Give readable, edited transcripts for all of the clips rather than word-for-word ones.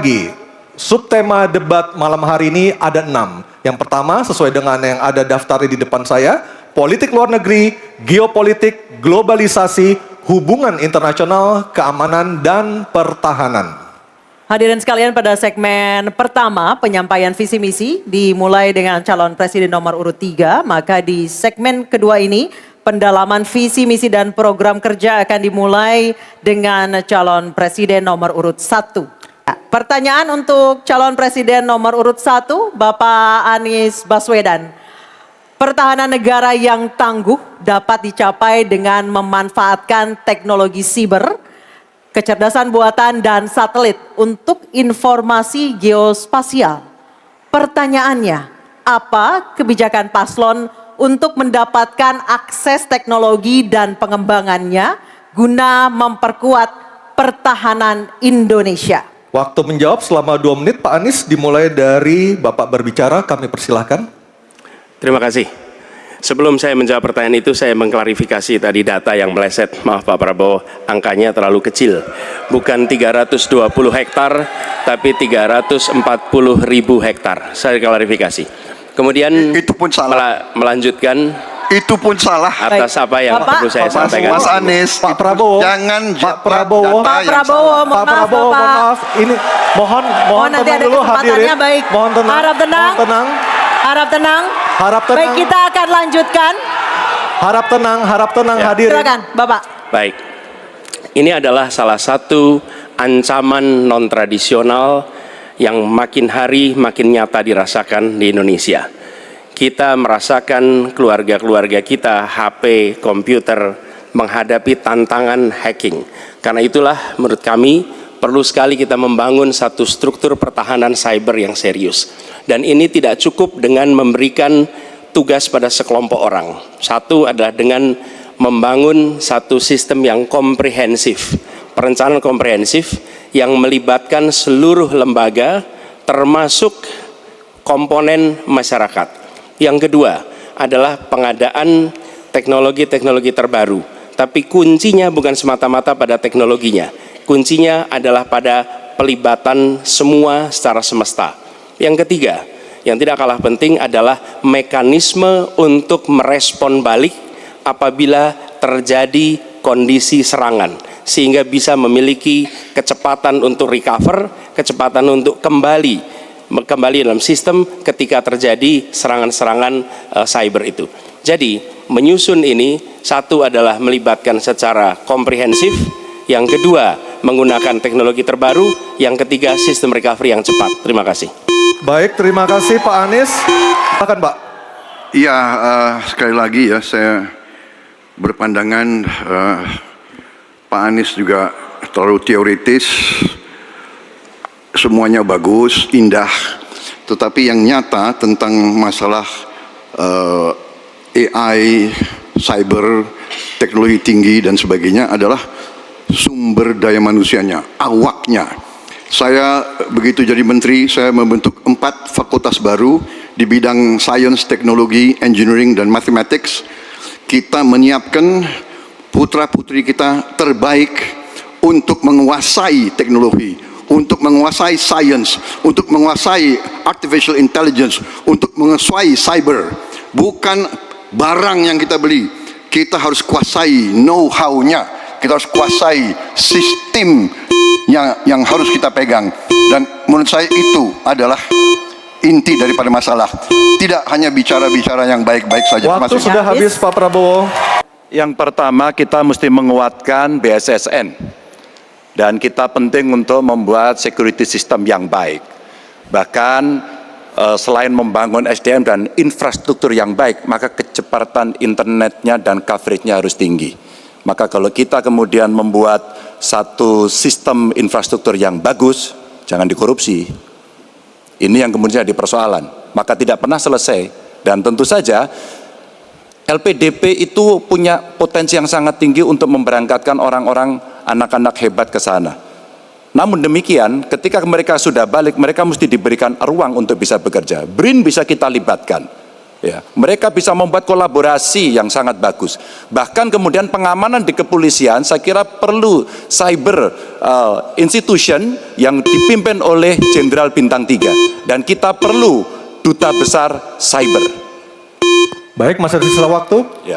Lagi, subtema debat malam hari ini ada 6. Yang pertama, sesuai dengan yang ada daftarnya di depan saya, politik luar negeri, geopolitik, globalisasi, hubungan internasional, keamanan, dan pertahanan. Hadirin sekalian, pada segmen pertama penyampaian visi misi dimulai dengan calon presiden nomor urut 3, maka di segmen kedua ini pendalaman visi misi dan program kerja akan dimulai dengan calon presiden nomor urut 1. Pertanyaan untuk calon presiden nomor urut 1, Bapak Anies Baswedan. Pertahanan negara yang tangguh dapat dicapai dengan memanfaatkan teknologi siber, kecerdasan buatan, dan satelit untuk informasi geospasial. Pertanyaannya, apa kebijakan paslon untuk mendapatkan akses teknologi dan pengembangannya guna memperkuat pertahanan Indonesia? Waktu menjawab selama 2 menit, Pak Anies, dimulai dari Bapak berbicara, kami persilahkan. Terima kasih. Sebelum saya menjawab pertanyaan itu, saya mengklarifikasi tadi data yang meleset. Maaf Pak Prabowo, angkanya terlalu kecil. Bukan 320 hektar, tapi 340.000 hektar. Saya klarifikasi. Kemudian itu pun salah. Melanjutkan. Itu pun salah. Atas apa yang Bapak, perlu saya sampaikan. Mas Anies, Pak Prabowo, jangan Pak Prabowo, Pak Prabowo, Pak Prabowo, mohon maaf, ini mohon nanti tenang ada dulu kesempatannya, hadirin. baik. Mohon tenang. Harap tenang. Mohon tenang. Harap tenang. Harap tenang. Baik, kita akan lanjutkan. Harap tenang Ya. hadirin. Silakan, Bapak. Baik, ini adalah salah satu ancaman non-tradisional yang makin hari makin nyata dirasakan di Indonesia. Kita merasakan keluarga-keluarga kita, HP, komputer, menghadapi tantangan hacking. Karena itulah menurut kami perlu sekali kita membangun satu struktur pertahanan cyber yang serius. Dan ini tidak cukup dengan memberikan tugas pada sekelompok orang. Satu adalah dengan membangun satu sistem yang komprehensif, perencanaan komprehensif yang melibatkan seluruh lembaga termasuk komponen masyarakat. Yang kedua adalah pengadaan teknologi-teknologi terbaru. Tapi kuncinya bukan semata-mata pada teknologinya. Kuncinya adalah pada pelibatan semua secara semesta. Yang ketiga, yang tidak kalah penting adalah mekanisme untuk merespon balik apabila terjadi kondisi serangan. Sehingga bisa memiliki kecepatan untuk recover, kecepatan untuk kembali dalam sistem ketika terjadi serangan-serangan cyber itu. Jadi menyusun ini, satu adalah melibatkan secara komprehensif, yang kedua menggunakan teknologi terbaru, yang ketiga sistem recovery yang cepat. Terima kasih. Baik, terima kasih Pak Anies. Silakan Pak. Iya, sekali lagi ya, saya berpandangan Pak Anies juga terlalu teoritis. Semuanya bagus, indah, tetapi yang nyata tentang masalah AI, cyber, teknologi tinggi dan sebagainya adalah sumber daya manusianya, awaknya. Saya begitu jadi menteri, saya membentuk 4 fakultas baru di bidang science, teknologi, engineering, dan mathematics. Kita menyiapkan putra-putri kita terbaik untuk menguasai teknologi, untuk menguasai science, untuk menguasai artificial intelligence, untuk menguasai cyber. Bukan barang yang kita beli, kita harus kuasai know-how-nya, kita harus kuasai sistem yang harus kita pegang. Dan menurut saya itu adalah inti daripada masalah. Tidak hanya bicara-bicara yang baik-baik saja. Waktu sudah habis Pak Prabowo. Yang pertama, kita mesti menguatkan BSSN. Dan kita penting untuk membuat security system yang baik. Bahkan selain membangun SDM dan infrastruktur yang baik, maka kecepatan internetnya dan coveragenya harus tinggi. Maka kalau kita kemudian membuat satu sistem infrastruktur yang bagus, jangan dikorupsi. Ini yang kemudian jadi persoalan. Maka tidak pernah selesai. Dan tentu saja LPDP itu punya potensi yang sangat tinggi untuk memberangkatkan orang-orang, anak-anak hebat ke sana. Namun demikian, ketika mereka sudah balik, mereka mesti diberikan ruang untuk bisa bekerja. BRIN bisa kita libatkan. Ya, mereka bisa membuat kolaborasi yang sangat bagus. Bahkan kemudian pengamanan di kepolisian, saya kira perlu cyber institution yang dipimpin oleh Jenderal Bintang 3. Dan kita perlu duta besar cyber. Baik, masih ada sisa waktu. Ya.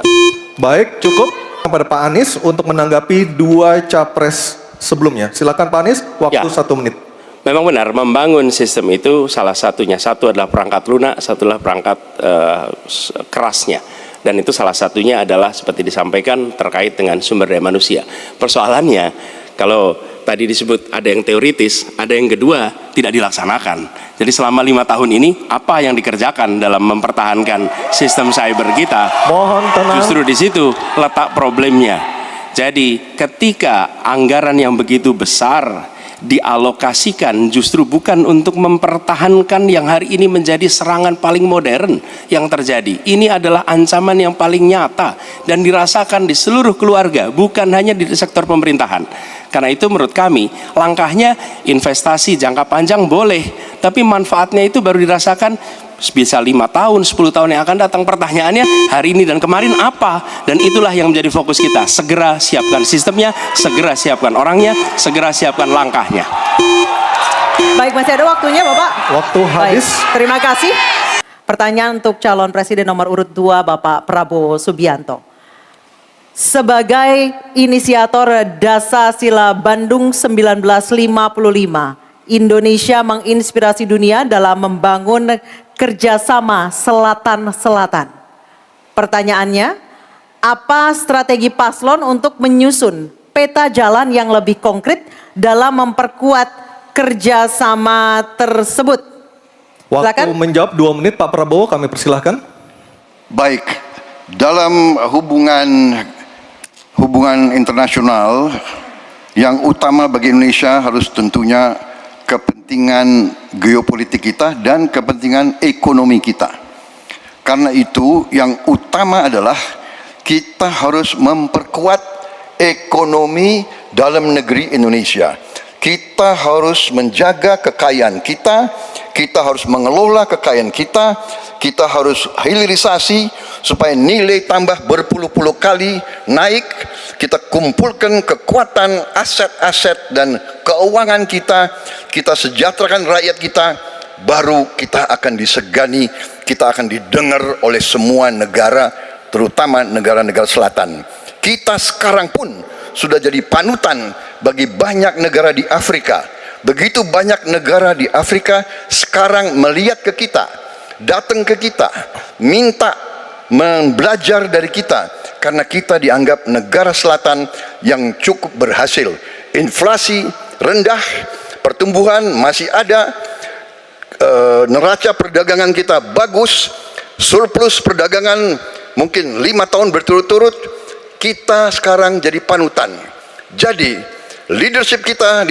Baik, cukup kepada Pak Anies untuk menanggapi dua capres sebelumnya. Silakan Pak Anies, waktu Ya. 1 menit. Memang benar, membangun sistem itu salah satunya. Satu adalah perangkat lunak, satu adalah perangkat kerasnya. Dan itu salah satunya adalah seperti disampaikan terkait dengan sumber daya manusia. Persoalannya, kalau tadi disebut ada yang teoritis, ada yang kedua tidak dilaksanakan. Jadi selama 5 tahun ini, apa yang dikerjakan dalam mempertahankan sistem cyber kita? Mohon tenang. Justru di situ letak problemnya. Jadi ketika anggaran yang begitu besar dialokasikan justru bukan untuk mempertahankan yang hari ini menjadi serangan paling modern yang terjadi. Ini adalah ancaman yang paling nyata dan dirasakan di seluruh keluarga, bukan hanya di sektor pemerintahan. Karena itu menurut kami, langkahnya investasi jangka panjang boleh, tapi manfaatnya itu baru dirasakan bisa 5 tahun, 10 tahun yang akan datang. Pertanyaannya hari ini dan kemarin apa? Dan itulah yang menjadi fokus kita. Segera siapkan sistemnya, segera siapkan orangnya, segera siapkan langkahnya. Baik, masih ada waktunya Bapak. Waktu habis. Baik, terima kasih. Pertanyaan untuk calon presiden nomor urut 2 Bapak Prabowo Subianto. Sebagai inisiator Dasasila Bandung 1955, Indonesia menginspirasi dunia dalam membangun kerjasama selatan-selatan. Pertanyaannya, apa strategi paslon untuk menyusun peta jalan yang lebih konkret dalam memperkuat kerjasama tersebut? Waktu Silakan. menjawab 2 menit Pak Prabowo, kami persilahkan. Baik, dalam hubungan internasional yang utama bagi Indonesia harus tentunya kepentingan geopolitik kita dan kepentingan ekonomi kita. Karena itu yang utama adalah kita harus memperkuat ekonomi dalam negeri Indonesia. Kita harus menjaga kekayaan kita, kita harus mengelola kekayaan kita, kita harus hilirisasi supaya nilai tambah berpuluh-puluh kali naik. Kita kumpulkan kekuatan aset-aset dan keuangan kita, kita sejahterakan rakyat kita, baru kita akan disegani, kita akan didengar oleh semua negara, terutama negara-negara selatan. Kita sekarang pun sudah jadi panutan bagi banyak negara di Afrika. Begitu banyak negara di Afrika sekarang melihat ke kita, datang ke kita, minta belajar dari kita, karena kita dianggap negara selatan yang cukup berhasil. Inflasi rendah, pertumbuhan masih ada, neraca perdagangan kita bagus, surplus perdagangan mungkin 5 tahun berturut-turut. Kita sekarang jadi panutan. Jadi leadership kita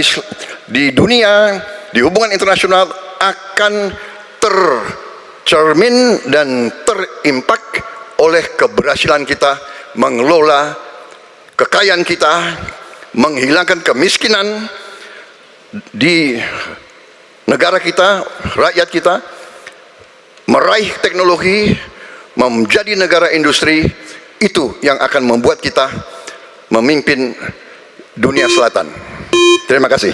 di dunia, di hubungan internasional akan tercermin dan terimpak oleh keberhasilan kita mengelola kekayaan kita, menghilangkan kemiskinan di negara kita, rakyat kita, meraih teknologi, menjadi negara industri. Itu yang akan membuat kita memimpin dunia selatan. Terima kasih.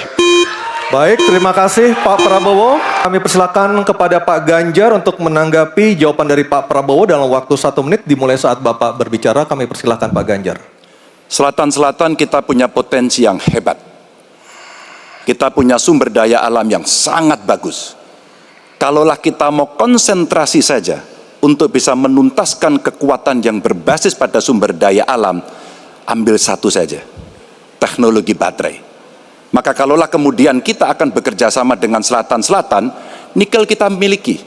Baik, terima kasih Pak Prabowo. Kami persilakan kepada Pak Ganjar untuk menanggapi jawaban dari Pak Prabowo dalam waktu 1 menit dimulai saat Bapak berbicara. Kami persilakan Pak Ganjar. Selatan-selatan kita punya potensi yang hebat. Kita punya sumber daya alam yang sangat bagus. Kalaulah kita mau konsentrasi saja untuk bisa menuntaskan kekuatan yang berbasis pada sumber daya alam, ambil satu saja, teknologi baterai. Maka kalaulah kemudian kita akan bekerja sama dengan selatan-selatan, nikel kita miliki.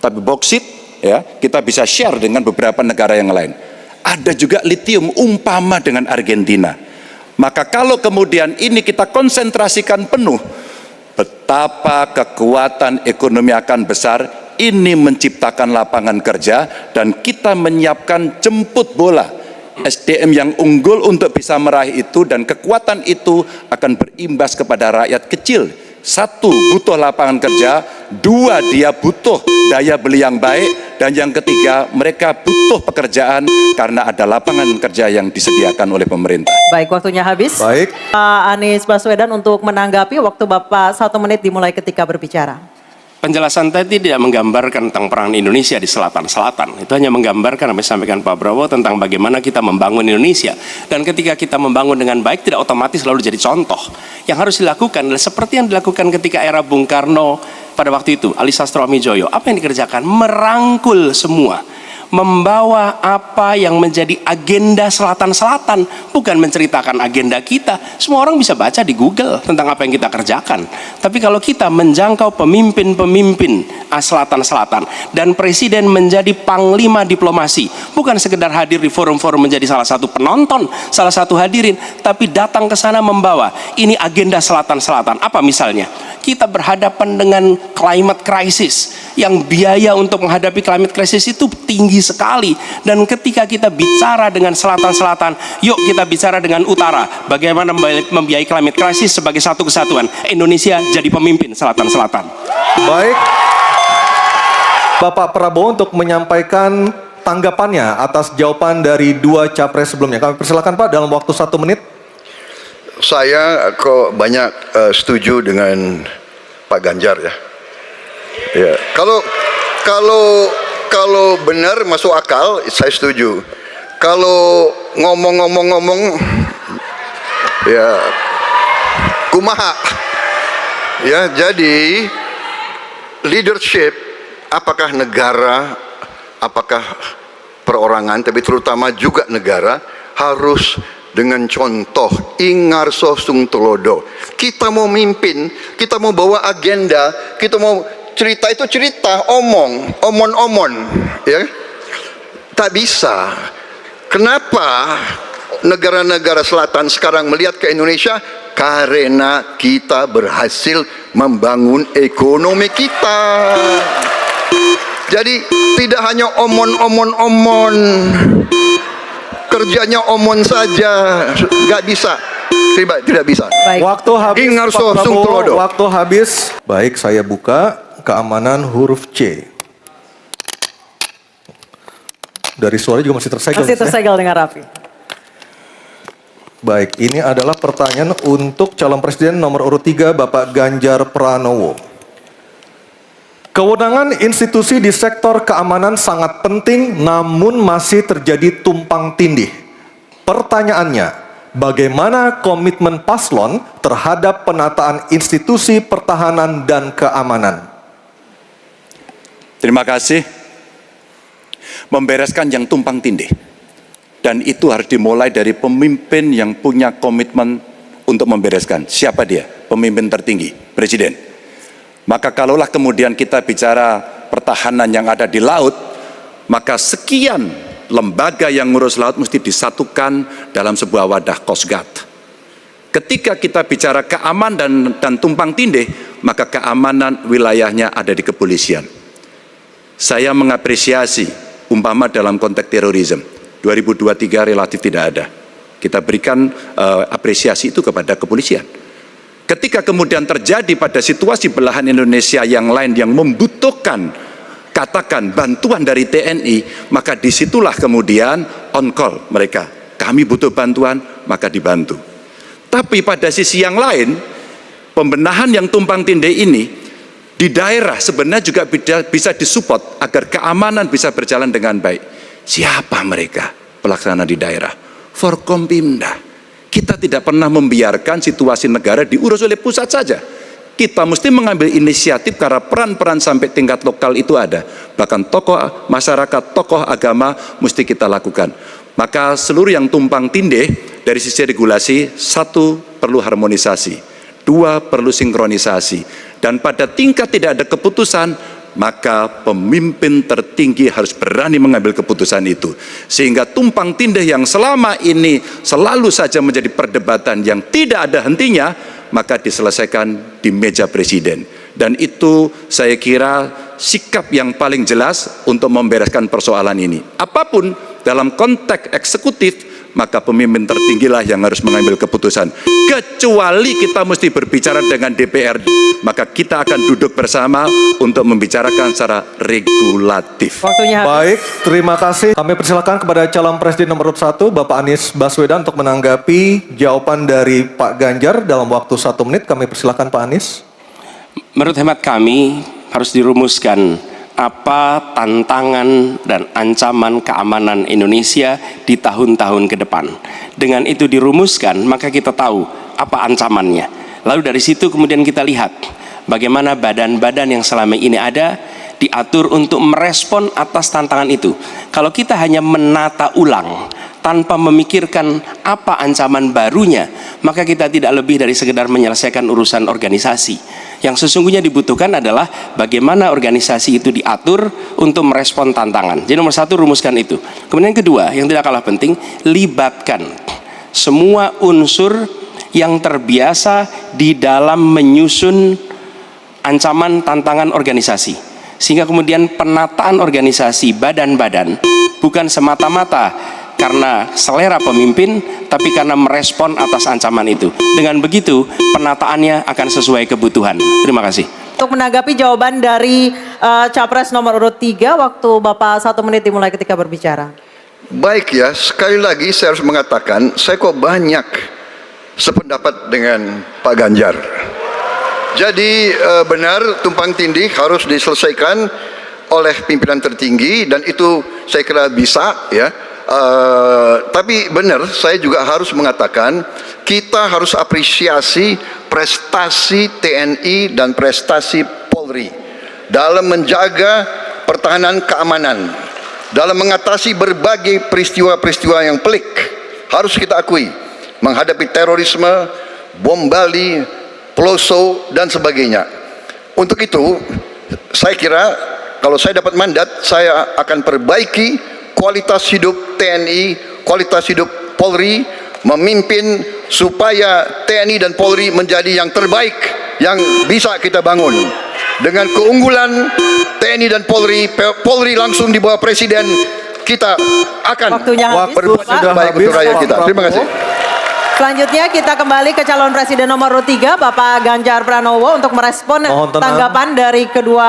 Tapi boksit, ya, kita bisa share dengan beberapa negara yang lain. Ada juga lithium umpama dengan Argentina. Maka kalau kemudian ini kita konsentrasikan penuh, betapa kekuatan ekonomi akan besar. Ini menciptakan lapangan kerja dan kita menyiapkan jemput bola SDM yang unggul untuk bisa meraih itu, dan kekuatan itu akan berimbas kepada rakyat kecil. 1, butuh lapangan kerja. 2, dia butuh daya beli yang baik. Dan yang ketiga, mereka butuh pekerjaan karena ada lapangan kerja yang disediakan oleh pemerintah. Baik, waktunya habis. Baik. Pak Anies Baswedan untuk menanggapi, waktu Bapak 1 menit dimulai ketika berbicara. Penjelasan tadi tidak menggambarkan tentang peran Indonesia di selatan-selatan. Itu hanya menggambarkan apa yang disampaikan Pak Prabowo tentang bagaimana kita membangun Indonesia. Dan ketika kita membangun dengan baik, tidak otomatis selalu jadi contoh. Yang harus dilakukan adalah seperti yang dilakukan ketika era Bung Karno pada waktu itu, Ali Sastroamidjojo. Apa yang dikerjakan? Merangkul semua. Membawa apa yang menjadi agenda selatan-selatan, bukan menceritakan agenda kita. Semua orang bisa baca di Google tentang apa yang kita kerjakan. Tapi kalau kita menjangkau pemimpin-pemimpin selatan-selatan dan presiden menjadi panglima diplomasi, bukan sekedar hadir di forum-forum menjadi salah satu penonton, salah satu hadirin, tapi datang ke sana membawa ini agenda selatan-selatan. Apa misalnya? Kita berhadapan dengan climate crisis, yang biaya untuk menghadapi climate crisis itu tinggi sekali. Dan ketika kita bicara dengan selatan-selatan, yuk kita bicara dengan utara, bagaimana membiayai climate crisis sebagai satu kesatuan. Indonesia jadi pemimpin selatan-selatan. Baik. Bapak Prabowo untuk menyampaikan tanggapannya atas jawaban dari 2 capres sebelumnya. Kami persilakan Pak dalam waktu 1 menit. Saya kok banyak setuju dengan Pak Ganjar ya. Ya, kalau benar masuk akal, saya setuju. Kalau ngomong, ya kumaha. Ya, jadi leadership, apakah negara, apakah perorangan, tapi terutama juga negara harus dengan contoh, ingarso sung tulodo. Kita mau mimpin, kita mau bawa agenda, kita mau cerita itu cerita, omon, ya. Tak bisa. Kenapa negara-negara selatan sekarang melihat ke Indonesia? Karena kita berhasil membangun ekonomi kita. Jadi tidak hanya omon, kerjanya omon saja, nggak bisa, tidak bisa. Baik. Waktu habis, Ingar Pak sosung Prabowo. tulodo. Waktu habis. Baik, saya buka keamanan huruf C. Dari suara juga masih tersegel. Masih tersegel dengan rapi. Baik, ini adalah pertanyaan untuk calon presiden nomor urut 3 Bapak Ganjar Pranowo. Kewenangan institusi di sektor keamanan sangat penting, namun masih terjadi tumpang tindih. Pertanyaannya, bagaimana komitmen paslon terhadap penataan institusi pertahanan dan keamanan? Terima kasih. Membereskan yang tumpang tindih. Dan itu harus dimulai dari pemimpin yang punya komitmen untuk membereskan. Siapa dia? Pemimpin tertinggi, Presiden. Maka kalaulah kemudian kita bicara pertahanan yang ada di laut, maka sekian lembaga yang ngurus laut mesti disatukan dalam sebuah wadah Coast Guard. Ketika kita bicara keamanan dan tumpang tindih, maka keamanan wilayahnya ada di kepolisian. Saya mengapresiasi umpama dalam konteks terorisme, 2023 relatif tidak ada. Kita berikan apresiasi itu kepada kepolisian. Ketika kemudian terjadi pada situasi belahan Indonesia yang lain yang membutuhkan katakan bantuan dari TNI, maka disitulah kemudian on call mereka. Kami butuh bantuan, maka dibantu. Tapi pada sisi yang lain, pembenahan yang tumpang tindih ini di daerah sebenarnya juga bisa disupport agar keamanan bisa berjalan dengan baik. Siapa mereka pelaksana di daerah? Forkompimda. Kita tidak pernah membiarkan situasi negara diurus oleh pusat saja. Kita mesti mengambil inisiatif karena peran-peran sampai tingkat lokal itu ada. Bahkan tokoh masyarakat, tokoh agama mesti kita lakukan. Maka seluruh yang tumpang tindih dari sisi regulasi, 1 perlu harmonisasi, 2 perlu sinkronisasi. Dan pada tingkat tidak ada keputusan, maka pemimpin tertinggi harus berani mengambil keputusan itu. Sehingga tumpang tindih yang selama ini selalu saja menjadi perdebatan yang tidak ada hentinya, maka diselesaikan di meja presiden. Dan itu saya kira sikap yang paling jelas untuk membereskan persoalan ini. Apapun dalam konteks eksekutif, maka pemimpin tertinggilah yang harus mengambil keputusan. Kecuali kita mesti berbicara dengan DPR, maka kita akan duduk bersama untuk membicarakan secara regulatif. Waktunya habis. Baik, terima kasih. Kami persilakan kepada calon presiden nomor urut 1, Bapak Anies Baswedan, untuk menanggapi jawaban dari Pak Ganjar dalam waktu 1 menit. Kami persilakan Pak Anies. Menurut hemat kami harus dirumuskan apa tantangan dan ancaman keamanan Indonesia di tahun-tahun ke depan. Dengan itu dirumuskan, maka kita tahu apa ancamannya. Lalu dari situ kemudian kita lihat bagaimana badan-badan yang selama ini ada diatur untuk merespon atas tantangan itu. Kalau kita hanya menata ulang tanpa memikirkan apa ancaman barunya, maka kita tidak lebih dari sekedar menyelesaikan urusan organisasi. Yang sesungguhnya dibutuhkan adalah bagaimana organisasi itu diatur untuk merespon tantangan. Jadi nomor 1, rumuskan itu. Kemudian yang kedua, yang tidak kalah penting, libatkan semua unsur yang terbiasa di dalam menyusun ancaman tantangan organisasi. Sehingga kemudian penataan organisasi badan-badan bukan semata-mata karena selera pemimpin, tapi karena merespon atas ancaman itu. Dengan begitu, penataannya akan sesuai kebutuhan. Terima kasih. Untuk menanggapi jawaban dari Capres nomor urut 3, waktu Bapak 1 menit dimulai ketika berbicara. Baik ya, sekali lagi saya harus mengatakan, saya kok banyak sependapat dengan Pak Ganjar. Jadi benar, tumpang tindih harus diselesaikan oleh pimpinan tertinggi, dan itu saya kira bisa ya. Tapi benar, saya juga harus mengatakan kita harus apresiasi prestasi TNI dan prestasi Polri dalam menjaga pertahanan keamanan, dalam mengatasi berbagai peristiwa-peristiwa yang pelik. Harus kita akui, menghadapi terorisme, bom Bali, Peloso, dan sebagainya. Untuk itu, saya kira kalau saya dapat mandat, saya akan perbaiki kualitas hidup TNI, kualitas hidup Polri, memimpin supaya TNI dan Polri menjadi yang terbaik yang bisa kita bangun. Dengan keunggulan TNI dan Polri, Polri langsung di bawah Presiden, kita akan berbuat baik untuk rakyat kita. Terima kasih. Selanjutnya kita kembali ke calon presiden nomor urut 3, Bapak Ganjar Pranowo, untuk merespon tanggapan dari kedua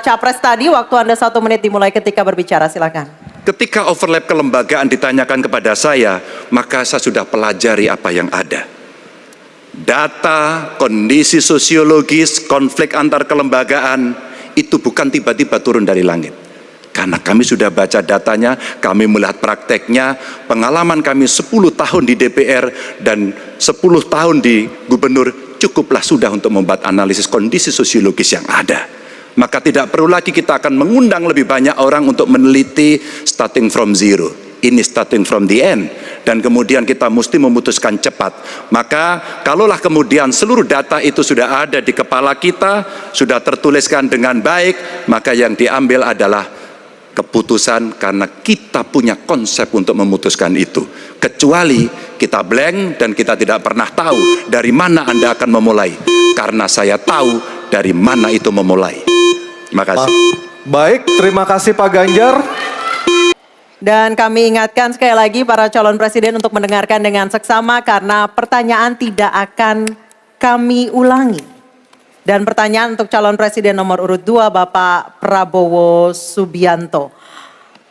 capres tadi. Waktu Anda 1 menit dimulai ketika berbicara, silakan. Ketika overlap kelembagaan ditanyakan kepada saya, maka saya sudah pelajari apa yang ada. Data, kondisi sosiologis, konflik antar kelembagaan, itu bukan tiba-tiba turun dari langit. Karena kami sudah baca datanya, kami melihat prakteknya, pengalaman kami 10 tahun di DPR dan 10 tahun di gubernur, cukuplah sudah untuk membuat analisis kondisi sosiologis yang ada. Maka tidak perlu lagi kita akan mengundang lebih banyak orang untuk meneliti starting from zero. Ini starting from the end. Dan kemudian kita mesti memutuskan cepat. Maka kalaulah kemudian seluruh data itu sudah ada di kepala kita, sudah tertuliskan dengan baik, maka yang diambil adalah keputusan karena kita punya konsep untuk memutuskan itu. Kecuali kita blank dan kita tidak pernah tahu dari mana Anda akan memulai. Karena saya tahu dari mana itu memulai. Terima kasih. Baik, terima kasih Pak Ganjar. Dan kami ingatkan sekali lagi para calon presiden untuk mendengarkan dengan seksama karena pertanyaan tidak akan kami ulangi. Dan pertanyaan untuk calon presiden nomor urut 2, Bapak Prabowo Subianto.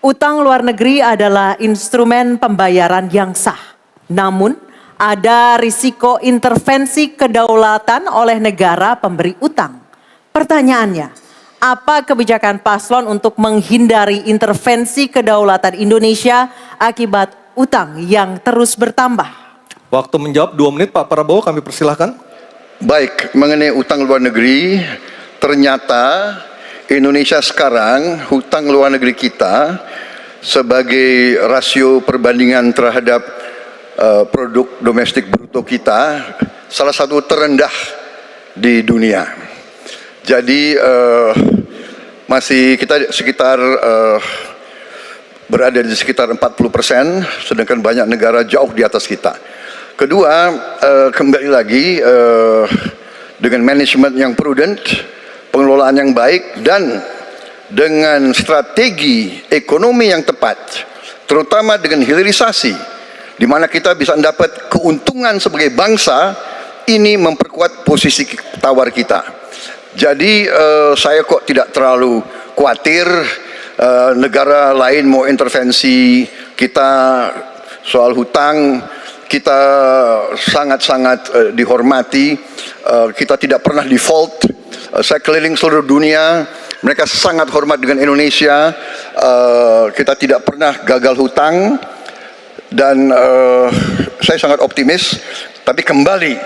Utang luar negeri adalah instrumen pembayaran yang sah. Namun ada risiko intervensi kedaulatan oleh negara pemberi utang. Pertanyaannya, apa kebijakan paslon untuk menghindari intervensi kedaulatan Indonesia akibat utang yang terus bertambah? Waktu menjawab 2 menit Pak Prabowo, kami persilahkan. Baik, mengenai utang luar negeri, ternyata Indonesia sekarang, hutang luar negeri kita sebagai rasio perbandingan terhadap produk domestik bruto kita, salah satu terendah di dunia. Jadi masih kita sekitar berada di sekitar 40%, sedangkan banyak negara jauh di atas kita. Kedua, kembali lagi dengan manajemen yang prudent, pengelolaan yang baik, dan dengan strategi ekonomi yang tepat, terutama dengan hilirisasi di mana kita bisa mendapat keuntungan sebagai bangsa, ini memperkuat posisi tawar kita. Jadi saya kok tidak terlalu khawatir negara lain mau intervensi kita soal hutang. Kita sangat-sangat dihormati, kita tidak pernah default. Saya keliling seluruh dunia, mereka sangat hormat dengan Indonesia. Kita tidak pernah gagal hutang, dan saya sangat optimis. Tapi kembali,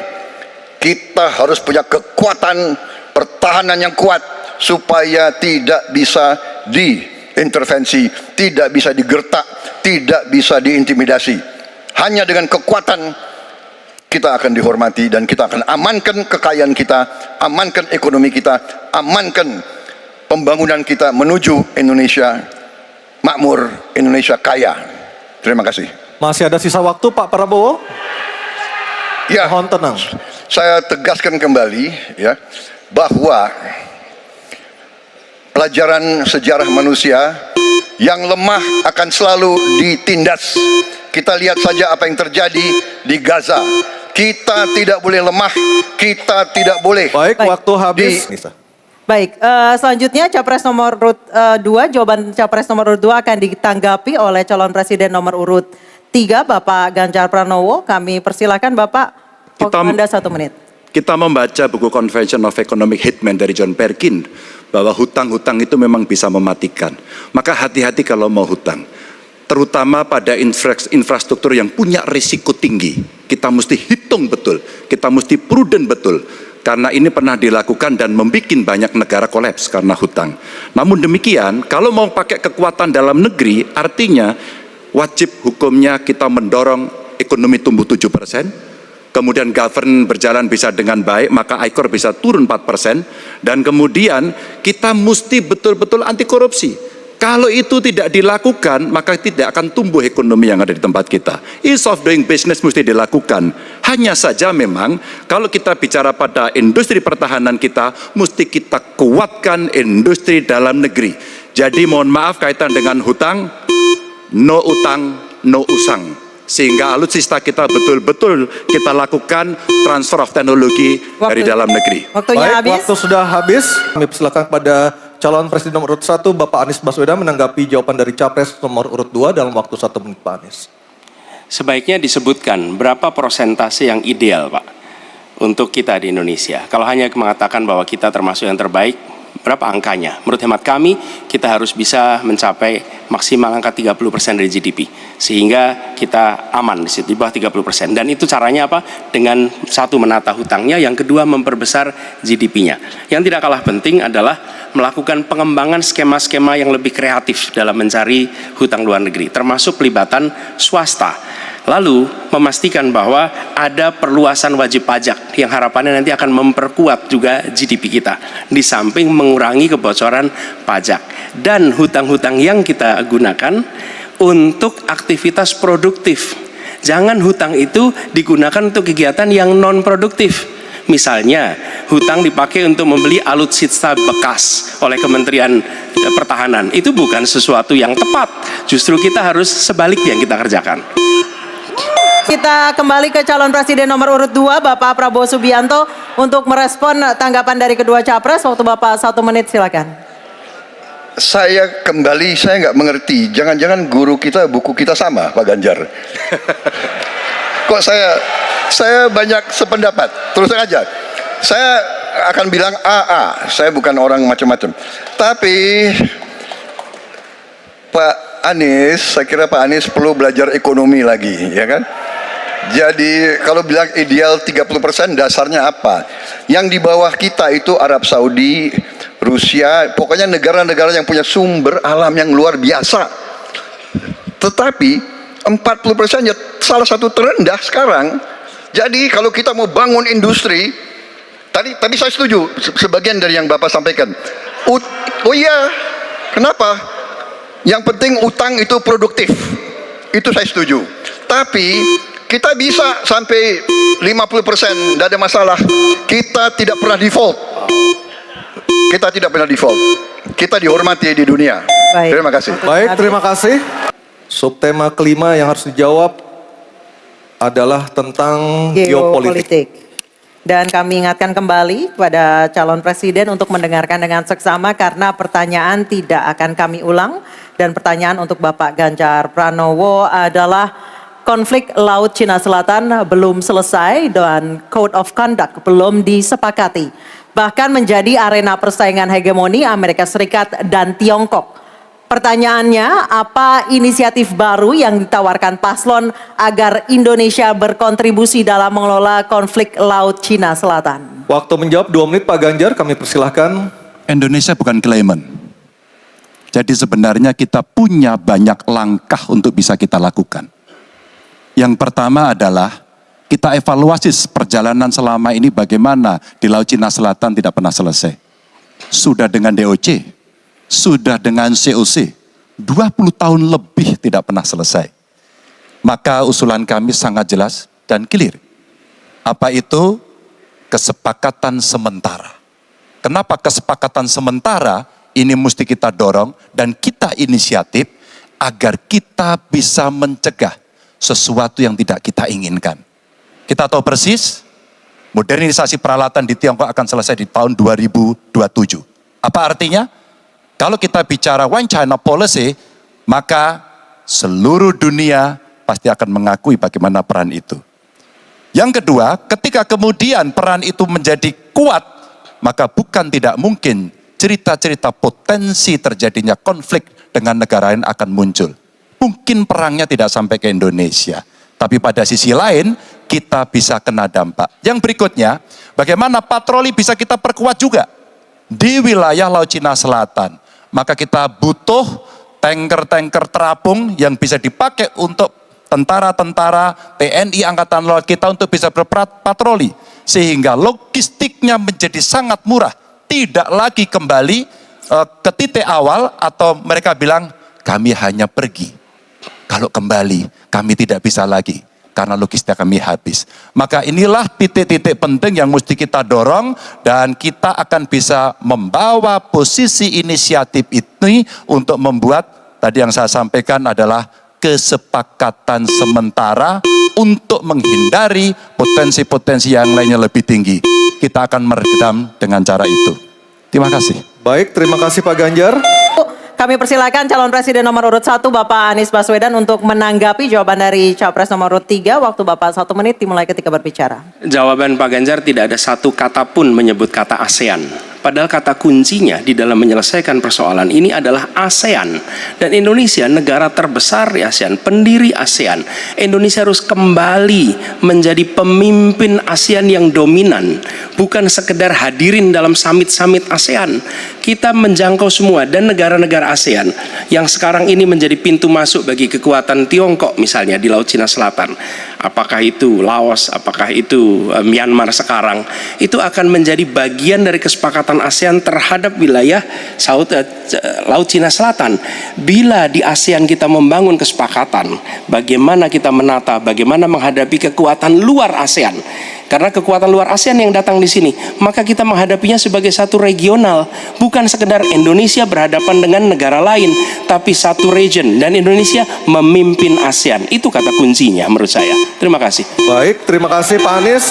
kita harus punya kekuatan pertahanan yang kuat supaya tidak bisa diintervensi, tidak bisa digertak, tidak bisa diintimidasi. Hanya dengan kekuatan kita akan dihormati, dan kita akan amankan kekayaan kita, amankan ekonomi kita, amankan pembangunan kita menuju Indonesia makmur, Indonesia kaya. Terima kasih. Masih ada sisa waktu Pak Prabowo? Ya, Mohon tenang. saya tegaskan kembali ya bahwa pelajaran sejarah manusia yang lemah akan selalu ditindas. Kita lihat saja apa yang terjadi di Gaza. Kita tidak boleh lemah, kita tidak boleh. Baik, waktu habis. Baik, selanjutnya Capres nomor urut 2, jawaban Capres nomor urut 2 akan ditanggapi oleh calon presiden nomor urut 3, Bapak Ganjar Pranowo. Kami persilakan Bapak, waktu Anda 1 menit. Kita membaca buku Convention of Economic Hitman dari John Perkin, bahwa hutang-hutang itu memang bisa mematikan. Maka hati-hati kalau mau hutang. Terutama pada infrastruktur yang punya risiko tinggi. Kita mesti hitung betul, kita mesti prudent betul. Karena ini pernah dilakukan dan membuat banyak negara kolaps karena hutang. Namun demikian, kalau mau pakai kekuatan dalam negeri, artinya wajib hukumnya kita mendorong ekonomi tumbuh 7%, kemudian govern berjalan bisa dengan baik, maka ICOR bisa turun 4%, dan kemudian kita mesti betul-betul anti korupsi. Kalau itu tidak dilakukan, maka tidak akan tumbuh ekonomi yang ada di tempat kita. Ease of doing business mesti dilakukan. Hanya saja memang, kalau kita bicara pada industri pertahanan kita, mesti kita kuatkan industri dalam negeri. Jadi mohon maaf kaitan dengan hutang, no utang, no usang. Sehingga alutsista kita betul-betul kita lakukan transfer of teknologi dari dalam negeri. Waktunya Baik, habis. waktu sudah habis. Kami persilakan kepada calon presiden nomor urut 1, Bapak Anies Baswedan, menanggapi jawaban dari Capres nomor urut 2 dalam waktu 1 menit, Pak Anies. Sebaiknya disebutkan berapa persentase yang ideal, Pak, untuk kita di Indonesia. Kalau hanya mengatakan bahwa kita termasuk yang terbaik, berapa angkanya? Menurut hemat kami, kita harus bisa mencapai maksimal angka 30% dari GDP. Sehingga kita aman di situ, di bawah 30%. Dan itu caranya apa? Dengan satu, menata hutangnya, yang kedua memperbesar GDP-nya. Yang tidak kalah penting adalah melakukan pengembangan skema-skema yang lebih kreatif dalam mencari hutang luar negeri, termasuk pelibatan swasta. Lalu memastikan bahwa ada perluasan wajib pajak yang harapannya nanti akan memperkuat juga GDP kita, di samping mengurangi kebocoran pajak. Dan hutang-hutang yang kita gunakan untuk aktivitas produktif. Jangan hutang itu digunakan untuk kegiatan yang non produktif. Misalnya, hutang dipakai untuk membeli alutsista bekas oleh Kementerian Pertahanan. Itu bukan sesuatu yang tepat. Justru kita harus sebaliknya yang kita kerjakan. Kita kembali ke calon presiden nomor urut 2, Bapak Prabowo Subianto, untuk merespon tanggapan dari kedua capres. Waktu Bapak 1 menit, silakan. Saya nggak mengerti. Jangan-jangan guru kita, buku kita sama, Pak Ganjar. Kok saya banyak sependapat. Terus aja. Saya akan bilang AA. Saya bukan orang macam-macam. Tapi Pak Anies, saya kira Pak Anies perlu belajar ekonomi lagi, ya kan? Jadi kalau bilang ideal 30%, dasarnya apa? Yang di bawah kita itu Arab Saudi, Rusia, pokoknya negara-negara yang punya sumber alam yang luar biasa. Tetapi 40% ya salah satu terendah sekarang. Jadi kalau kita mau bangun industri, tadi saya setuju sebagian dari yang Bapak sampaikan. Oh iya, kenapa? Yang penting utang itu produktif. Itu saya setuju. Tapi kita bisa sampai 50%, tidak ada masalah. Kita tidak pernah default. Kita tidak pernah default. Kita dihormati di dunia. Baik. Terima kasih. Baik, terima kasih. Subtema kelima yang harus dijawab adalah tentang geopolitik. Dan kami ingatkan kembali kepada calon presiden untuk mendengarkan dengan seksama karena pertanyaan tidak akan kami ulang. Dan pertanyaan untuk Bapak Ganjar Pranowo adalah konflik Laut Cina Selatan belum selesai dan Code of Conduct belum disepakati. Bahkan menjadi arena persaingan hegemoni Amerika Serikat dan Tiongkok. Pertanyaannya, apa inisiatif baru yang ditawarkan paslon agar Indonesia berkontribusi dalam mengelola konflik Laut Cina Selatan? Waktu menjawab 2 menit Pak Ganjar, kami persilahkan. Indonesia bukan claimant. Jadi sebenarnya kita punya banyak langkah untuk bisa kita lakukan. Yang pertama adalah kita evaluasi perjalanan selama ini bagaimana di Laut Cina Selatan tidak pernah selesai. Sudah dengan DOC, sudah dengan COC, 20 tahun lebih tidak pernah selesai. Maka usulan kami sangat jelas dan clear. Apa itu? Kesepakatan sementara. Kenapa kesepakatan sementara? Ini mesti kita dorong dan kita inisiatif agar kita bisa mencegah sesuatu yang tidak kita inginkan. Kita tahu persis, modernisasi peralatan di Tiongkok akan selesai di tahun 2027. Apa artinya? Kalau kita bicara One China Policy, maka seluruh dunia pasti akan mengakui bagaimana peran itu. Yang kedua, ketika kemudian peran itu menjadi kuat, maka bukan tidak mungkin cerita-cerita potensi terjadinya konflik dengan negara lain akan muncul. Mungkin perangnya tidak sampai ke Indonesia, tapi pada sisi lain kita bisa kena dampak. Yang berikutnya, bagaimana patroli bisa kita perkuat juga di wilayah Laut Cina Selatan. Maka kita butuh tanker-tanker terapung yang bisa dipakai untuk tentara-tentara TNI Angkatan Laut kita untuk bisa berpatroli. Sehingga logistiknya menjadi sangat murah. Tidak lagi kembali ke titik awal atau mereka bilang kami hanya pergi. Kalau kembali kami tidak bisa lagi. Karena logistik kami habis. Maka inilah titik-titik penting yang mesti kita dorong dan kita akan bisa membawa posisi inisiatif ini untuk membuat, tadi yang saya sampaikan adalah kesepakatan sementara untuk menghindari potensi-potensi yang lainnya lebih tinggi. Kita akan meredam dengan cara itu. Terima kasih. Baik, terima kasih Pak Ganjar. Kami persilakan calon presiden nomor urut 1 Bapak Anies Baswedan untuk menanggapi jawaban dari capres nomor urut 3. Waktu Bapak 1 menit dimulai ketika berbicara. Jawaban Pak Ganjar tidak ada satu kata pun menyebut kata ASEAN. Padahal kata kuncinya di dalam menyelesaikan persoalan ini adalah ASEAN. Dan Indonesia negara terbesar di ASEAN, pendiri ASEAN. Indonesia harus kembali menjadi pemimpin ASEAN yang dominan. Bukan sekedar hadirin dalam summit-summit ASEAN. Kita menjangkau semua dan negara-negara ASEAN yang sekarang ini menjadi pintu masuk bagi kekuatan Tiongkok misalnya di Laut Cina Selatan. Apakah itu Laos, apakah itu Myanmar sekarang. Itu akan menjadi bagian dari kesepakatan ASEAN terhadap wilayah Laut Cina Selatan. Bila di ASEAN kita membangun kesepakatan, bagaimana kita menata, bagaimana menghadapi kekuatan luar ASEAN. Karena kekuatan luar ASEAN yang datang di sini, maka kita menghadapinya sebagai satu regional, bukan sekedar Indonesia berhadapan dengan negara lain, tapi satu region dan Indonesia memimpin ASEAN. Itu kata kuncinya menurut saya. Terima kasih. Baik, terima kasih Pak Anies.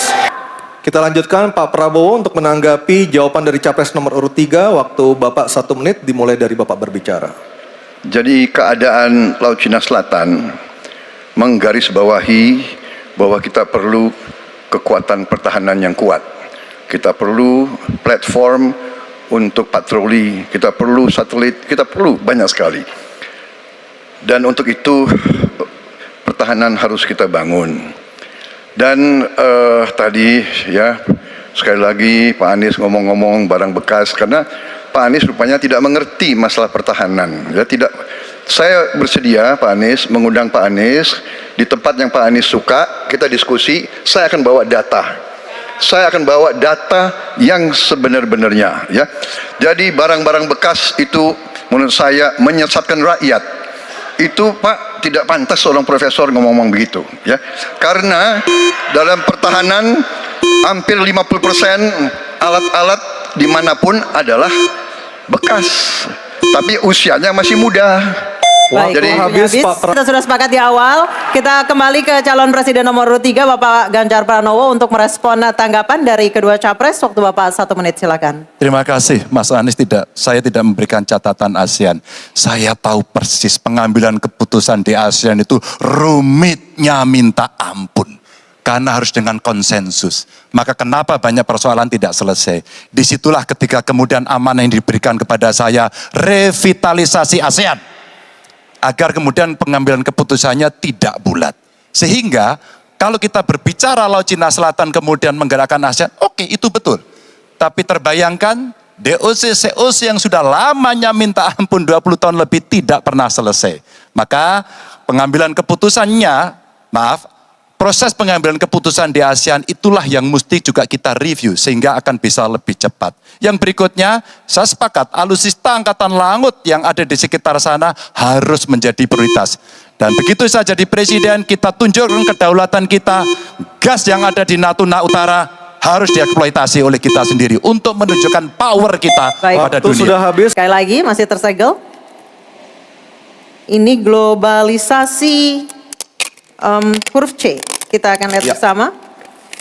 Kita lanjutkan Pak Prabowo untuk menanggapi jawaban dari capres nomor urut 3. Waktu Bapak 1 menit dimulai dari Bapak berbicara. Jadi keadaan Laut Cina Selatan menggarisbawahi bahwa kita perlu kekuatan pertahanan yang kuat. Kita perlu platform untuk patroli, kita perlu satelit, kita perlu banyak sekali. Dan untuk itu pertahanan harus kita bangun. Dan tadi ya sekali lagi Pak Anies ngomong-ngomong barang bekas karena Pak Anies rupanya tidak mengerti masalah pertahanan. Ya tidak. Saya bersedia Pak Anies mengundang Pak Anies di tempat yang Pak Anies suka, kita diskusi. Saya akan bawa data. Saya akan bawa data yang sebenar-benarnya. Ya. Jadi barang-barang bekas itu menurut saya menyesatkan rakyat. Itu Pak tidak pantas seorang profesor ngomong-ngomong begitu. Ya. Karena dalam pertahanan hampir 50% alat-alat dimanapun adalah bekas. Tapi usianya masih muda. Baik, Jadi- waktunya habis, Pak kita sudah sepakat di awal. Kita kembali ke calon presiden nomor urut 3 Bapak Ganjar Pranowo untuk merespon tanggapan dari kedua capres. Waktu Bapak 1 menit, silakan. Terima kasih Mas Anies, saya tidak memberikan catatan ASEAN. Saya tahu persis pengambilan keputusan di ASEAN itu rumitnya minta ampun. Karena harus dengan konsensus. Maka kenapa banyak persoalan tidak selesai. Disitulah ketika kemudian amanah yang diberikan kepada saya, revitalisasi ASEAN. Agar kemudian pengambilan keputusannya tidak bulat. Sehingga kalau kita berbicara Laut Cina Selatan kemudian menggerakkan ASEAN, oke, itu betul. Tapi terbayangkan DOC, COC yang sudah lamanya minta ampun 20 tahun lebih tidak pernah selesai. Maka pengambilan keputusannya, proses pengambilan keputusan di ASEAN itulah yang mesti juga kita review sehingga akan bisa lebih cepat. Yang berikutnya, saya sepakat alutsista angkatan laut yang ada di sekitar sana harus menjadi prioritas. Dan begitu saya jadi presiden, kita tunjukkan kedaulatan kita, gas yang ada di Natuna Utara harus dieksploitasi oleh kita sendiri untuk menunjukkan power kita Baik. pada Waktu dunia. sudah habis. Sekali lagi masih tersegel. Ini globalisasi huruf C. Kita akan lihat bersama.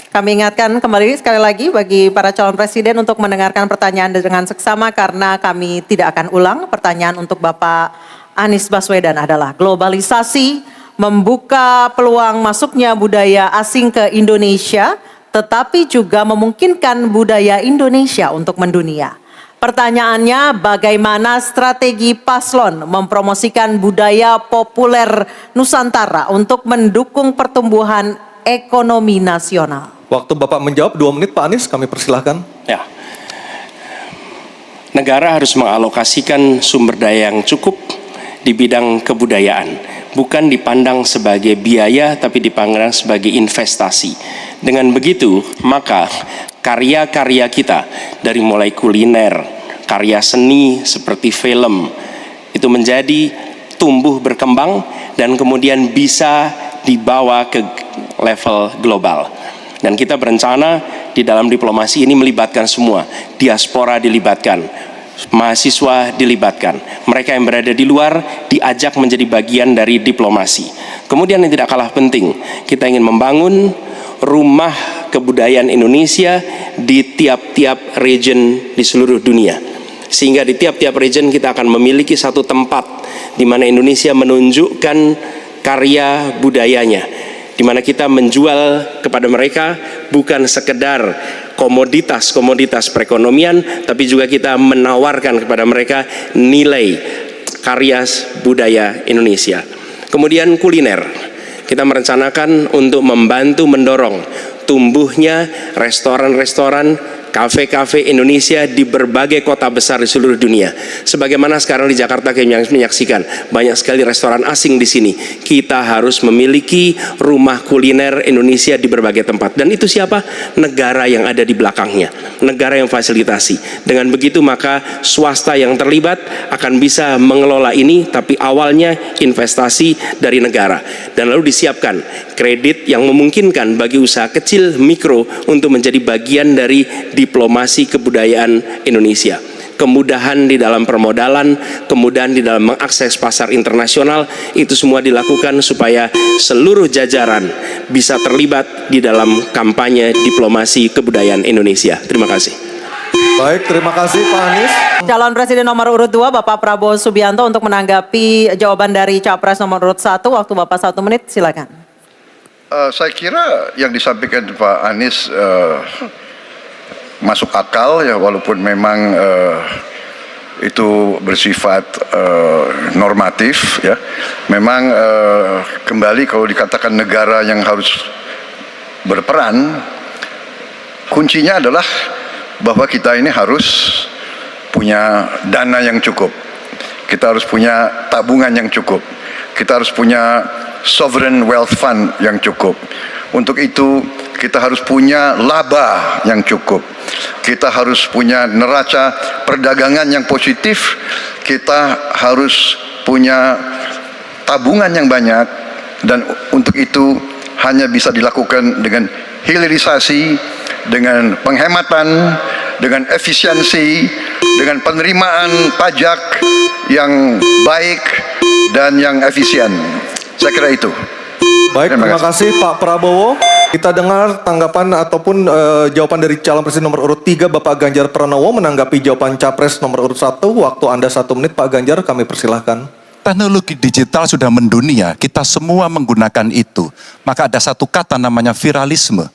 Kami ingatkan kembali sekali lagi bagi para calon presiden untuk mendengarkan pertanyaan dengan seksama karena kami tidak akan ulang. Pertanyaan untuk Bapak Anies Baswedan adalah globalisasi membuka peluang masuknya budaya asing ke Indonesia, tetapi juga memungkinkan budaya Indonesia untuk mendunia. Pertanyaannya, bagaimana strategi paslon mempromosikan budaya populer Nusantara untuk mendukung pertumbuhan ekonomi nasional? Waktu Bapak menjawab 2 menit, Pak Anies, kami persilahkan. Ya. Negara harus mengalokasikan sumber daya yang cukup di bidang kebudayaan, bukan dipandang sebagai biaya tapi dipandang sebagai investasi. Dengan begitu, maka karya-karya kita dari mulai kuliner, karya seni seperti film itu menjadi tumbuh berkembang dan kemudian bisa dibawa ke level global. Dan kita berencana di dalam diplomasi ini melibatkan semua, diaspora dilibatkan, mahasiswa dilibatkan, mereka yang berada di luar diajak menjadi bagian dari diplomasi. Kemudian yang tidak kalah penting, kita ingin membangun rumah kebudayaan Indonesia di tiap-tiap region di seluruh dunia. Sehingga di tiap-tiap region kita akan memiliki satu tempat di mana Indonesia menunjukkan karya budayanya, di mana kita menjual kepada mereka bukan sekedar komoditas-komoditas perekonomian, tapi juga kita menawarkan kepada mereka nilai karya budaya Indonesia. Kemudian kuliner, kita merencanakan untuk membantu mendorong tumbuhnya restoran-restoran, kafe-kafe Indonesia di berbagai kota besar di seluruh dunia. Sebagaimana sekarang di Jakarta kami menyaksikan banyak sekali restoran asing di sini. Kita harus memiliki rumah kuliner Indonesia di berbagai tempat. Dan itu siapa? Negara yang ada di belakangnya, negara yang fasilitasi. Dengan begitu maka swasta yang terlibat akan bisa mengelola ini, tapi awalnya investasi dari negara. Dan lalu disiapkan kredit yang memungkinkan bagi usaha kecil mikro untuk menjadi bagian dari diplomasi kebudayaan Indonesia. Kemudahan di dalam permodalan, kemudahan di dalam mengakses pasar internasional, itu semua dilakukan supaya seluruh jajaran bisa terlibat di dalam kampanye diplomasi kebudayaan Indonesia. Terima kasih. Baik, terima kasih Pak Anies. Calon presiden nomor urut 2 Bapak Prabowo Subianto untuk menanggapi jawaban dari capres nomor urut 1. Waktu Bapak 1 menit, silakan. Saya kira yang disampaikan Pak Anies masuk akal ya, walaupun memang itu bersifat normatif ya. Memang kembali kalau dikatakan negara yang harus berperan, kuncinya adalah bahwa kita ini harus punya dana yang cukup, kita harus punya tabungan yang cukup, kita harus punya sovereign wealth fund yang cukup. Untuk itu kita harus punya laba yang cukup, kita harus punya neraca perdagangan yang positif, kita harus punya tabungan yang banyak. Dan untuk itu hanya bisa dilakukan dengan hilirisasi, dengan penghematan, dengan efisiensi, dengan penerimaan pajak yang baik, dan yang efisien. Saya kira itu. Baik, terima kasih Pak Prabowo. Kita dengar tanggapan ataupun jawaban dari calon presiden nomor urut 3 Bapak Ganjar Pranowo menanggapi jawaban capres nomor urut 1. Waktu Anda 1 menit Pak Ganjar, kami persilahkan. Teknologi digital sudah mendunia, kita semua menggunakan itu. Maka ada satu kata namanya viralisme.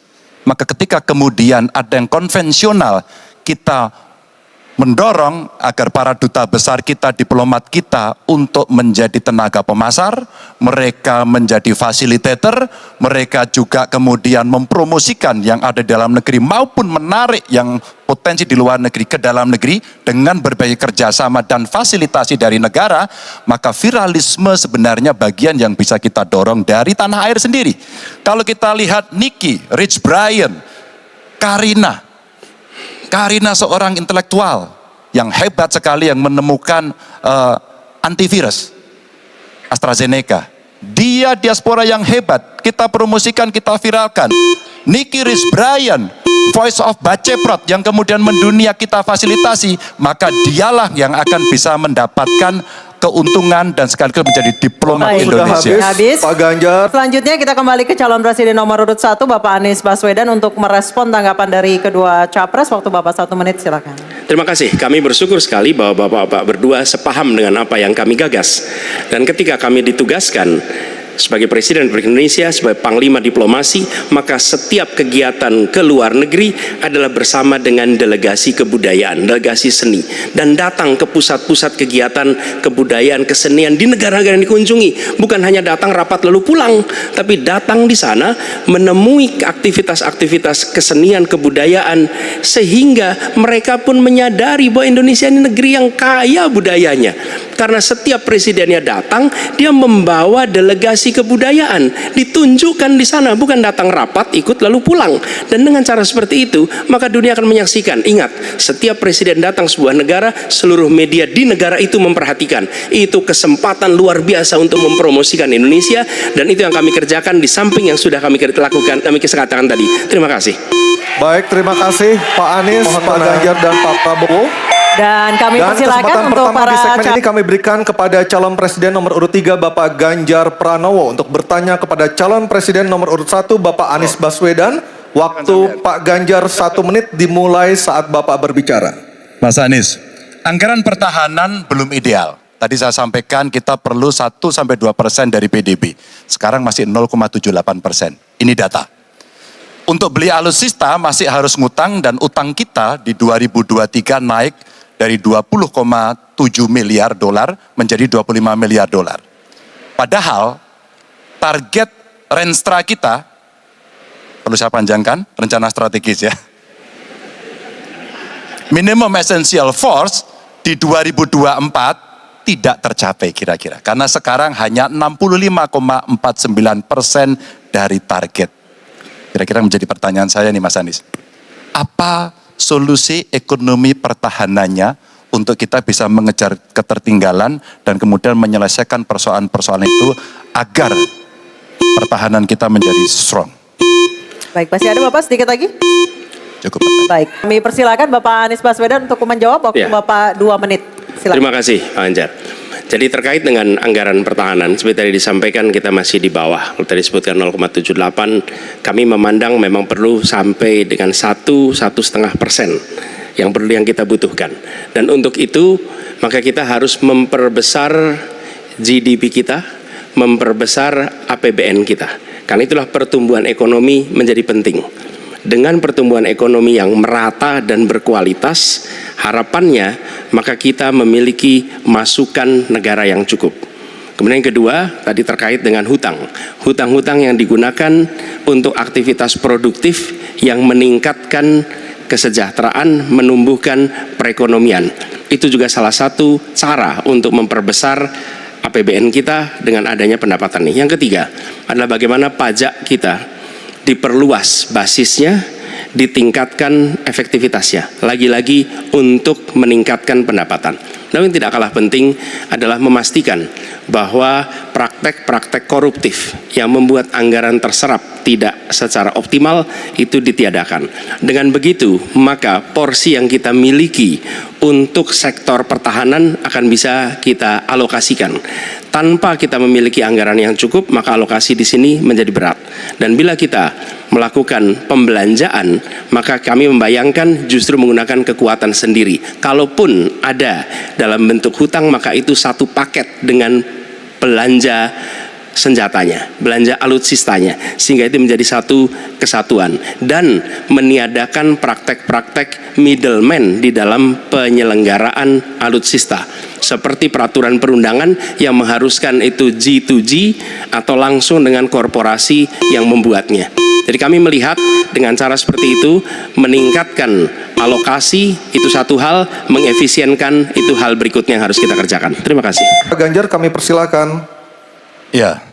Maka ketika kemudian ada yang konvensional, kita mendorong agar para duta besar kita, diplomat kita untuk menjadi tenaga pemasar, mereka menjadi fasilitator, mereka juga kemudian mempromosikan yang ada di dalam negeri maupun menarik yang potensi di luar negeri ke dalam negeri dengan berbagai kerjasama dan fasilitasi dari negara, maka viralisme sebenarnya bagian yang bisa kita dorong dari tanah air sendiri. Kalau kita lihat Nicky, Rich Brian, Karina seorang intelektual yang hebat sekali yang menemukan antivirus AstraZeneca. Dia diaspora yang hebat, kita promosikan, kita viralkan. Nicky Rich Brian, Voice of Baceprot yang kemudian mendunia kita fasilitasi, maka dialah yang akan bisa mendapatkan keuntungan dan sekaligus menjadi diplomat Baik. Indonesia. Sudah habis, Pak Ganjar. Selanjutnya kita kembali ke calon presiden nomor urut 1 Bapak Anies Baswedan untuk merespon tanggapan dari kedua capres. Waktu Bapak 1 menit, silakan. Terima kasih. Kami bersyukur sekali bahwa Bapak-Bapak berdua sepaham dengan apa yang kami gagas. Dan ketika kami ditugaskan sebagai Presiden Republik Indonesia, sebagai Panglima Diplomasi, maka setiap kegiatan ke luar negeri adalah bersama dengan delegasi kebudayaan, delegasi seni, dan datang ke pusat-pusat kegiatan kebudayaan, kesenian di negara-negara yang dikunjungi. Bukan hanya datang rapat lalu pulang, tapi datang di sana menemui aktivitas-aktivitas kesenian, kebudayaan, sehingga mereka pun menyadari bahwa Indonesia ini negeri yang kaya budayanya. Karena setiap presidennya datang, dia membawa delegasi kebudayaan, ditunjukkan di sana, bukan datang rapat ikut lalu pulang. Dan dengan cara seperti itu, maka dunia akan menyaksikan. Ingat, setiap presiden datang sebuah negara, seluruh media di negara itu memperhatikan. Itu kesempatan luar biasa untuk mempromosikan Indonesia, dan itu yang kami kerjakan di samping yang sudah kami lakukan, kami katakan tadi. Terima kasih. Baik, terima kasih Pak Anies, Pak Ganjar, dan Pak Prabowo. Dan kami Dan persilakan kesempatan untuk pertama di para segmen ini kami berikan kepada calon presiden nomor urut 3 Bapak Ganjar Pranowo untuk bertanya kepada calon presiden nomor urut 1 Bapak Anies Baswedan. Waktu Pak Ganjar 1 menit dimulai saat Bapak berbicara. Mas Anies, anggaran pertahanan belum ideal. Tadi saya sampaikan kita perlu 1-2% dari PDB. Sekarang masih 0,78%. Ini data. Untuk beli alutsista masih harus ngutang, dan utang kita di 2023 naik dari 20,7 miliar dolar menjadi 25 miliar dolar. Padahal target Renstra kita, perlu saya panjangkan, rencana strategis ya. Minimum essential force di 2024 tidak tercapai kira-kira. Karena sekarang hanya 65,49% dari target. Kira-kira menjadi pertanyaan saya nih Mas Anies. Apa solusi ekonomi pertahanannya untuk kita bisa mengejar ketertinggalan dan kemudian menyelesaikan persoalan-persoalan itu agar pertahanan kita menjadi strong? Baik, masih ada Bapak sedikit lagi? Cukup. Baik, kami persilakan Bapak Anies Baswedan untuk menjawab. Waktu Ya. Bapak 2 menit, silakan. Terima kasih Pak Ganjar. Jadi terkait dengan anggaran pertahanan, seperti tadi disampaikan kita masih di bawah. Kalau tadi disebutkan 0,78, kami memandang memang perlu sampai dengan 1-1,5% yang kita butuhkan. Dan untuk itu maka kita harus memperbesar GDP kita, memperbesar APBN kita. Karena itulah pertumbuhan ekonomi menjadi penting. Dengan pertumbuhan ekonomi yang merata dan berkualitas, harapannya maka kita memiliki masukan negara yang cukup. Kemudian yang kedua, tadi terkait dengan hutang. Hutang-hutang yang digunakan untuk aktivitas produktif yang meningkatkan kesejahteraan, menumbuhkan perekonomian. Itu juga salah satu cara untuk memperbesar APBN kita dengan adanya pendapatan ini. Yang ketiga adalah bagaimana pajak kita diperluas basisnya, ditingkatkan efektivitasnya, lagi-lagi untuk meningkatkan pendapatan. Namun yang tidak kalah penting adalah memastikan bahwa praktek-praktek koruptif yang membuat anggaran terserap tidak secara optimal itu ditiadakan. Dengan begitu, maka porsi yang kita miliki untuk sektor pertahanan akan bisa kita alokasikan. Tanpa kita memiliki anggaran yang cukup, maka alokasi di sini menjadi berat. Dan bila kita melakukan pembelanjaan, maka kami membayangkan justru menggunakan kekuatan sendiri. Kalaupun ada dalam bentuk hutang, maka itu satu paket dengan belanja senjatanya, belanja alutsistanya, sehingga itu menjadi satu kesatuan dan meniadakan praktek-praktek middleman di dalam penyelenggaraan alutsista seperti peraturan perundangan yang mengharuskan itu G2G atau langsung dengan korporasi yang membuatnya. Jadi kami melihat dengan cara seperti itu meningkatkan alokasi itu satu hal, mengefisienkan itu hal berikutnya yang harus kita kerjakan. Terima kasih. Pak Ganjar, kami persilakan. Ya,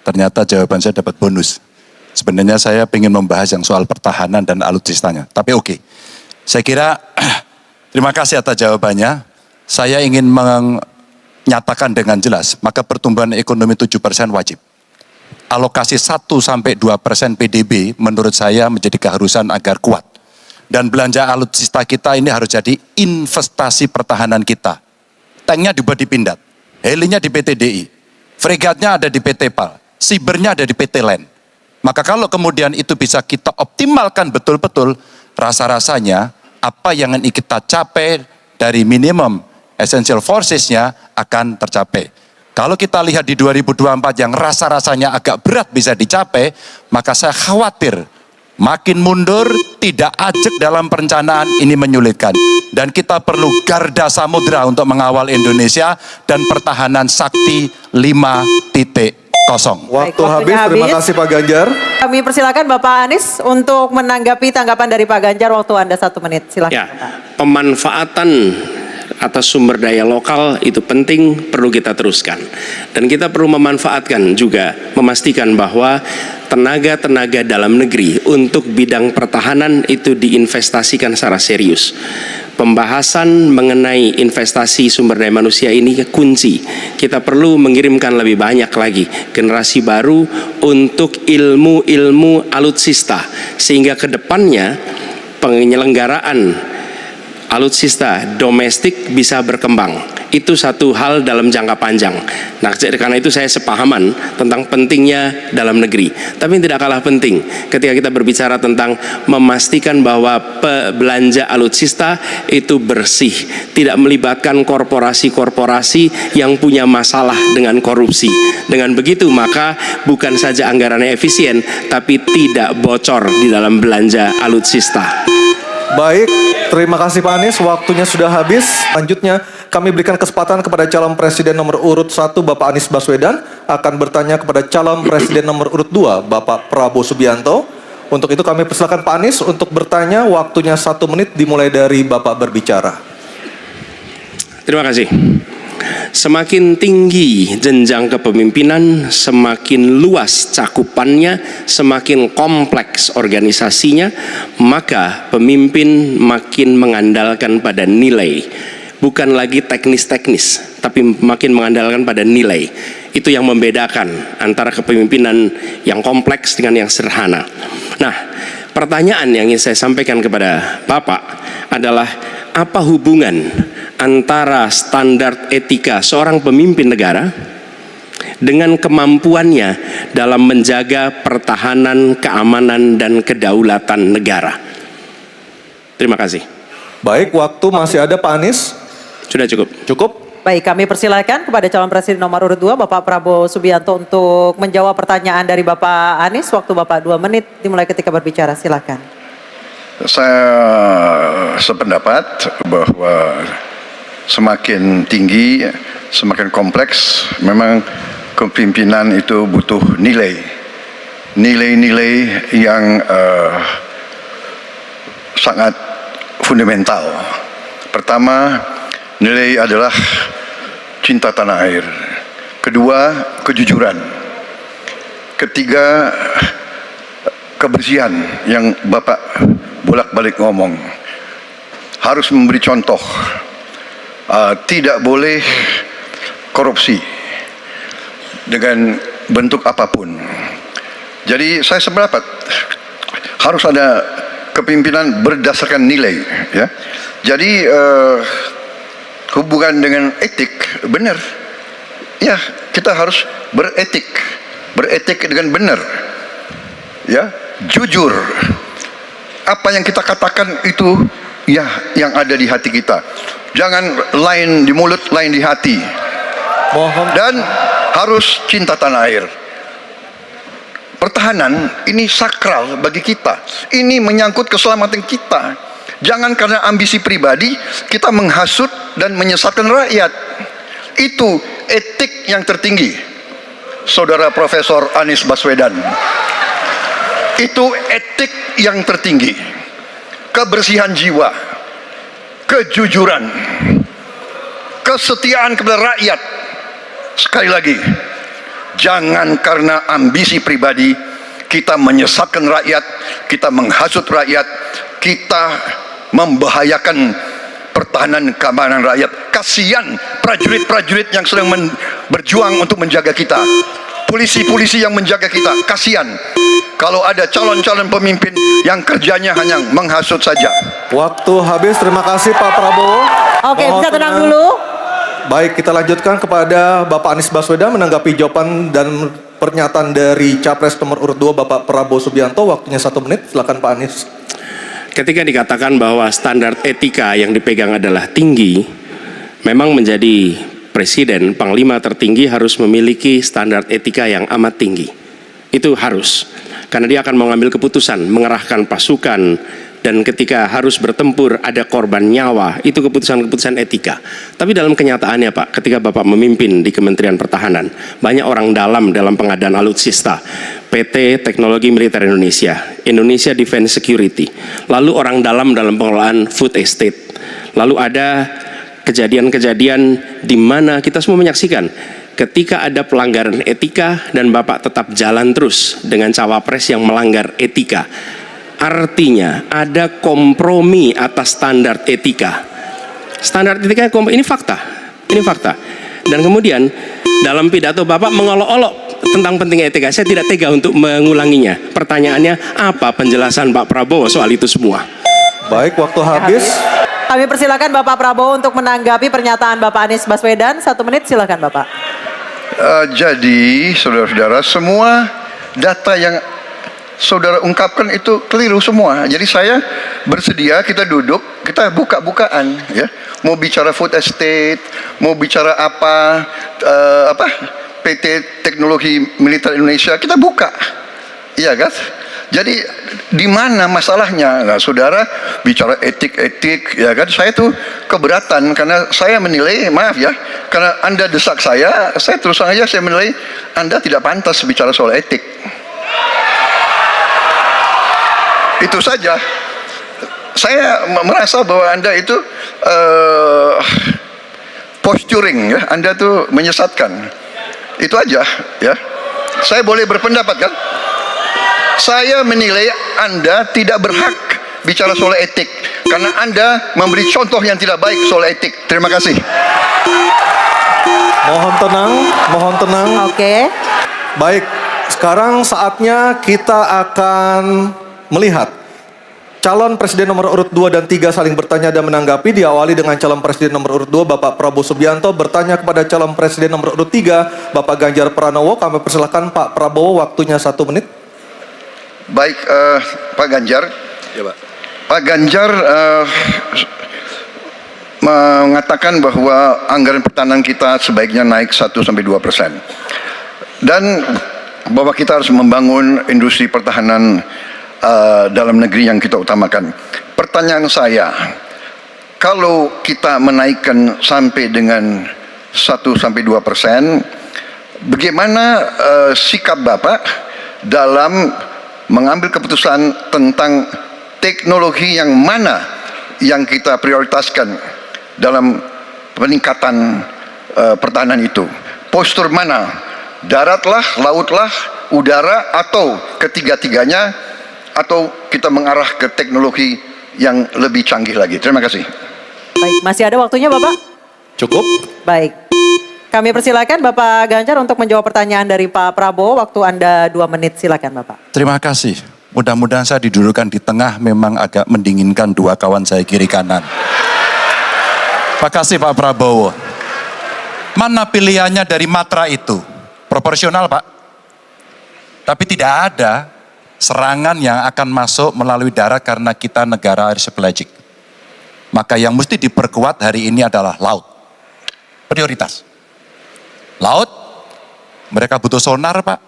ternyata jawaban saya dapat bonus. Sebenarnya saya ingin membahas yang soal pertahanan dan alutsistanya. Tapi oke, saya kira terima kasih atas jawabannya. Saya ingin menyatakan dengan jelas, maka pertumbuhan ekonomi 7% wajib. Alokasi 1-2% PDB menurut saya menjadi keharusan agar kuat. Dan belanja alutsista kita ini harus jadi investasi pertahanan kita. Tanknya dibuat di Pindad, helinya di PT DI. Fregatnya ada di PT PAL, sibernya ada di PT LEN. Maka kalau kemudian itu bisa kita optimalkan betul-betul, rasa-rasanya apa yang ingin kita capai dari minimum essential forces-nya akan tercapai. Kalau kita lihat di 2024 yang rasa-rasanya agak berat bisa dicapai, maka saya khawatir makin mundur, tidak ajak dalam perencanaan, ini menyulitkan. Dan kita perlu garda samudra untuk mengawal Indonesia dan pertahanan sakti 5.0. Waktu waktunya habis, terima habis. kasih Pak Ganjar. Kami persilakan Bapak Anies untuk menanggapi tanggapan dari Pak Ganjar. Waktu Anda 1 menit, silakan. Ya, pemanfaatan atas sumber daya lokal itu penting, perlu kita teruskan. Dan kita perlu memanfaatkan juga, memastikan bahwa tenaga-tenaga dalam negeri untuk bidang pertahanan itu diinvestasikan secara serius. Pembahasan mengenai investasi sumber daya manusia ini kunci. Kita perlu mengirimkan lebih banyak lagi generasi baru untuk ilmu-ilmu alutsista, sehingga ke depannya penyelenggaraan alutsista domestik bisa berkembang. Itu satu hal dalam jangka panjang. Nah, karena itu saya sepahaman tentang pentingnya dalam negeri. Tapi tidak kalah penting ketika kita berbicara tentang memastikan bahwa belanja alutsista itu bersih, tidak melibatkan korporasi-korporasi yang punya masalah dengan korupsi. Dengan begitu maka bukan saja anggarannya efisien, tapi tidak bocor di dalam belanja alutsista. Baik, terima kasih Pak Anies, waktunya sudah habis. Selanjutnya kami berikan kesempatan kepada calon presiden nomor urut 1 Bapak Anies Baswedan akan bertanya kepada calon presiden nomor urut 2 Bapak Prabowo Subianto. Untuk itu kami persilakan Pak Anies untuk bertanya, waktunya 1 menit dimulai dari Bapak berbicara. Terima kasih. Semakin tinggi jenjang kepemimpinan, semakin luas cakupannya, semakin kompleks organisasinya, maka pemimpin makin mengandalkan pada nilai. Bukan lagi teknis-teknis, tapi makin mengandalkan pada nilai. Itu yang membedakan antara kepemimpinan yang kompleks dengan yang sederhana. Nah, pertanyaan yang ingin saya sampaikan kepada Bapak adalah apa hubungan antara standar etika seorang pemimpin negara dengan kemampuannya dalam menjaga pertahanan, keamanan, dan kedaulatan negara. Terima kasih. Baik, waktu masih ada Pak Anies. Sudah cukup. Cukup? Baik, kami persilakan kepada calon presiden nomor urut 2 Bapak Prabowo Subianto untuk menjawab pertanyaan dari Bapak Anies. Waktu Bapak 2 menit dimulai ketika berbicara, silakan. Saya sependapat bahwa semakin tinggi, semakin kompleks, memang kepemimpinan itu butuh nilai. Nilai-nilai yang sangat fundamental. Pertama, nilai adalah cinta tanah air. Kedua, kejujuran. Ketiga, kebersihan yang Bapak bolak-balik ngomong. Harus memberi contoh. Tidak boleh korupsi dengan bentuk apapun. Jadi saya sependapat harus ada kepemimpinan berdasarkan nilai. Ya. Jadi hubungan dengan etik, benar. Ya, kita harus beretik dengan benar. Ya, jujur. Apa yang kita katakan itu ya yang ada di hati kita. Jangan lain di mulut, lain di hati. Dan harus cinta tanah air. Pertahanan ini sakral bagi kita. Ini menyangkut keselamatan kita. Jangan karena ambisi pribadi kita menghasut dan menyesatkan rakyat. Itu etik yang tertinggi, Saudara Profesor Anies Baswedan. Itu etik yang tertinggi. Kebersihan jiwa, kejujuran, kesetiaan kepada rakyat. Sekali lagi, jangan karena ambisi pribadi kita menyesatkan rakyat, kita menghasut rakyat, kita membahayakan pertahanan keamanan rakyat. Kasihan prajurit-prajurit yang sedang berjuang untuk menjaga kita, polisi-polisi yang menjaga kita. Kasihan kalau ada calon-calon pemimpin yang kerjanya hanya menghasut saja. Waktu habis, terima kasih Pak Prabowo. Oke, Mohon bisa tenang dulu. Baik, kita lanjutkan kepada Bapak Anies Baswedan menanggapi jawaban dan pernyataan dari Capres nomor urut 2 Bapak Prabowo Subianto. Waktunya 1 menit, silakan Pak Anies. Ketika dikatakan bahwa standar etika yang dipegang adalah tinggi, memang menjadi presiden, panglima tertinggi harus memiliki standar etika yang amat tinggi. Itu harus, karena dia akan mengambil keputusan, mengerahkan pasukan, dan ketika harus bertempur ada korban nyawa, itu keputusan-keputusan etika. Tapi dalam kenyataannya Pak, ketika Bapak memimpin di Kementerian Pertahanan, banyak orang dalam pengadaan alutsista, PT Teknologi Militer Indonesia, Indonesia Defense Security, lalu orang dalam pengelolaan food estate, lalu ada kejadian-kejadian di mana kita semua menyaksikan ketika ada pelanggaran etika dan Bapak tetap jalan terus dengan cawapres yang melanggar etika. Artinya ada kompromi atas standar etika. Standar etika ini fakta. Ini fakta. Dan kemudian dalam pidato Bapak mengolok-olok tentang pentingnya etika. Saya tidak tega untuk mengulanginya. Pertanyaannya, apa penjelasan Pak Prabowo soal itu semua? Baik, waktu habis. Kami persilakan Bapak Prabowo untuk menanggapi pernyataan Bapak Anies Baswedan. 1 menit, silakan Bapak. Jadi, saudara-saudara, semua data yang saudara ungkapkan itu keliru semua. Jadi saya bersedia kita duduk, kita buka-bukaan, ya. Mau bicara food estate, mau bicara apa PT Teknologi Militer Indonesia, kita buka, iya kan? Jadi di mana masalahnya? Nah, saudara bicara etik-etik, ya kan? Saya tuh keberatan karena saya menilai, maaf ya, karena Anda desak saya terus terang aja saya menilai Anda tidak pantas bicara soal etik. Itu saja. Saya merasa bahwa Anda itu posturing, ya. Anda tuh menyesatkan. Itu aja, ya. Saya boleh berpendapat kan? Saya menilai Anda tidak berhak bicara soal etik karena Anda memberi contoh yang tidak baik soal etik. Terima kasih. Mohon tenang, mohon tenang. Oke. Baik, sekarang saatnya kita akan melihat calon presiden nomor urut 2 dan 3 saling bertanya dan menanggapi. Diawali dengan calon presiden nomor urut 2 Bapak Prabowo Subianto bertanya kepada calon presiden nomor urut 3 Bapak Ganjar Pranowo. Kami persilakan Pak Prabowo, waktunya 1 menit. Baik, Pak Ganjar. Ya, Pak. Pak Ganjar mengatakan bahwa anggaran pertahanan kita sebaiknya naik 1-2%. Dan bahwa kita harus membangun industri pertahanan dalam negeri yang kita utamakan. Pertanyaan saya, kalau kita menaikkan sampai dengan 1-2%, bagaimana sikap Bapak dalam mengambil keputusan tentang teknologi yang mana yang kita prioritaskan dalam peningkatan pertahanan itu? Postur mana? Daratlah, lautlah, udara, atau ketiga-tiganya, atau kita mengarah ke teknologi yang lebih canggih lagi? Terima kasih. Baik, masih ada waktunya Bapak? Cukup. Baik. Kami persilakan Bapak Ganjar untuk menjawab pertanyaan dari Pak Prabowo. Waktu Anda 2 menit, silakan Bapak. Terima kasih. Mudah-mudahan saya didudukan di tengah, memang agak mendinginkan dua kawan saya kiri kanan. Makasih Pak Prabowo. Mana pilihannya dari Matra itu? Proporsional Pak. Tapi tidak ada serangan yang akan masuk melalui darat karena kita negara archipelagic. Maka yang mesti diperkuat hari ini adalah laut. Prioritas. Laut, mereka butuh sonar Pak.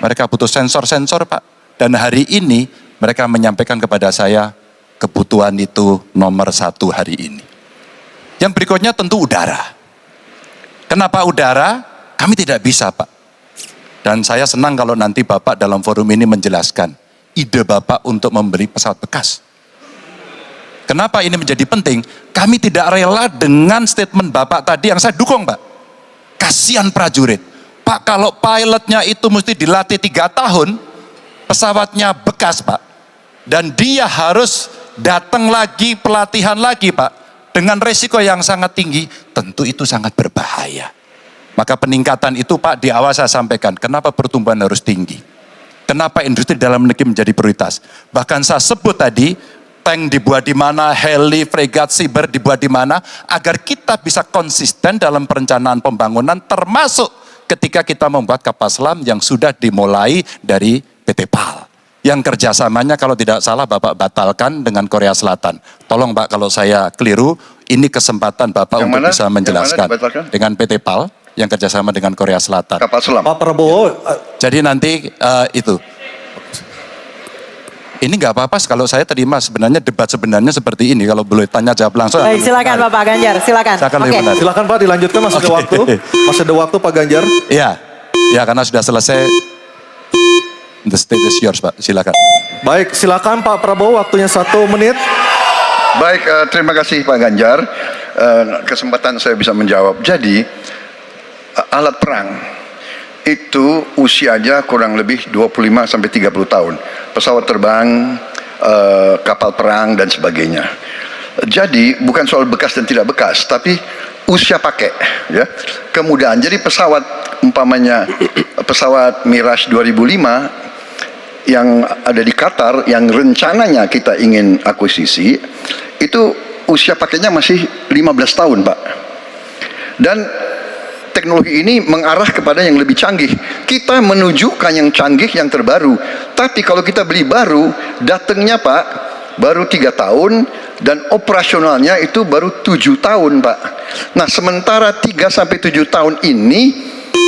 Mereka butuh sensor-sensor Pak. Dan hari ini mereka menyampaikan kepada saya kebutuhan itu nomor 1 hari ini. Yang berikutnya tentu udara. Kenapa udara? Kami tidak bisa Pak. Dan saya senang kalau nanti Bapak dalam forum ini menjelaskan ide Bapak untuk membeli pesawat bekas. Kenapa ini menjadi penting? Kami tidak rela dengan statement Bapak tadi yang saya dukung Pak. Kasihan prajurit. Pak, kalau pilotnya itu mesti dilatih 3 tahun, pesawatnya bekas Pak. Dan dia harus datang lagi, pelatihan lagi Pak. Dengan resiko yang sangat tinggi, tentu itu sangat berbahaya. Maka peningkatan itu Pak di awal saya sampaikan, kenapa pertumbuhan harus tinggi? Kenapa industri dalam negeri menjadi prioritas? Bahkan saya sebut tadi, tank dibuat di mana, heli, fregat, cyber dibuat di mana, agar kita bisa konsisten dalam perencanaan pembangunan, termasuk ketika kita membuat kapal selam yang sudah dimulai dari PT PAL. Yang kerjasamanya kalau tidak salah Bapak batalkan dengan Korea Selatan. Tolong Pak kalau saya keliru, ini kesempatan Bapak Yang untuk mana? bisa Yang mana menjelaskan. dibatalkan? Dengan PT PAL yang kerjasama dengan Korea Selatan. Kapal selam. Pak Prabowo, Jadi nanti itu. Ini nggak apa-apa kalau saya terima sebenarnya debat sebenarnya seperti ini. Kalau boleh tanya jawab langsung. Baik, silakan Bapak Ganjar, silakan. Saya akan lebih Oke. menarik. silakan Pak dilanjutkan, masih ada Oke. waktu. Masih ada waktu Pak Ganjar. Iya, ya karena sudah selesai. The stage is yours Pak, silakan. Baik, silakan Pak Prabowo, waktunya 1 menit. Baik, terima kasih Pak Ganjar. Kesempatan saya bisa menjawab. Jadi, alat perang itu usianya kurang lebih 25 sampai 30 tahun. Pesawat terbang, kapal perang dan sebagainya. Jadi bukan soal bekas dan tidak bekas, tapi usia pakai, ya. Kemudahan. Jadi pesawat umpamanya pesawat Mirage 2005 yang ada di Qatar yang rencananya kita ingin akuisisi itu usia pakainya masih 15 tahun, Pak. Dan teknologi ini mengarah kepada yang lebih canggih. Kita menunjukkan yang canggih, yang terbaru. Tapi kalau kita beli baru, datangnya Pak, baru 3 tahun, dan operasionalnya itu baru 7 tahun Pak. Nah sementara 3-7 tahun ini,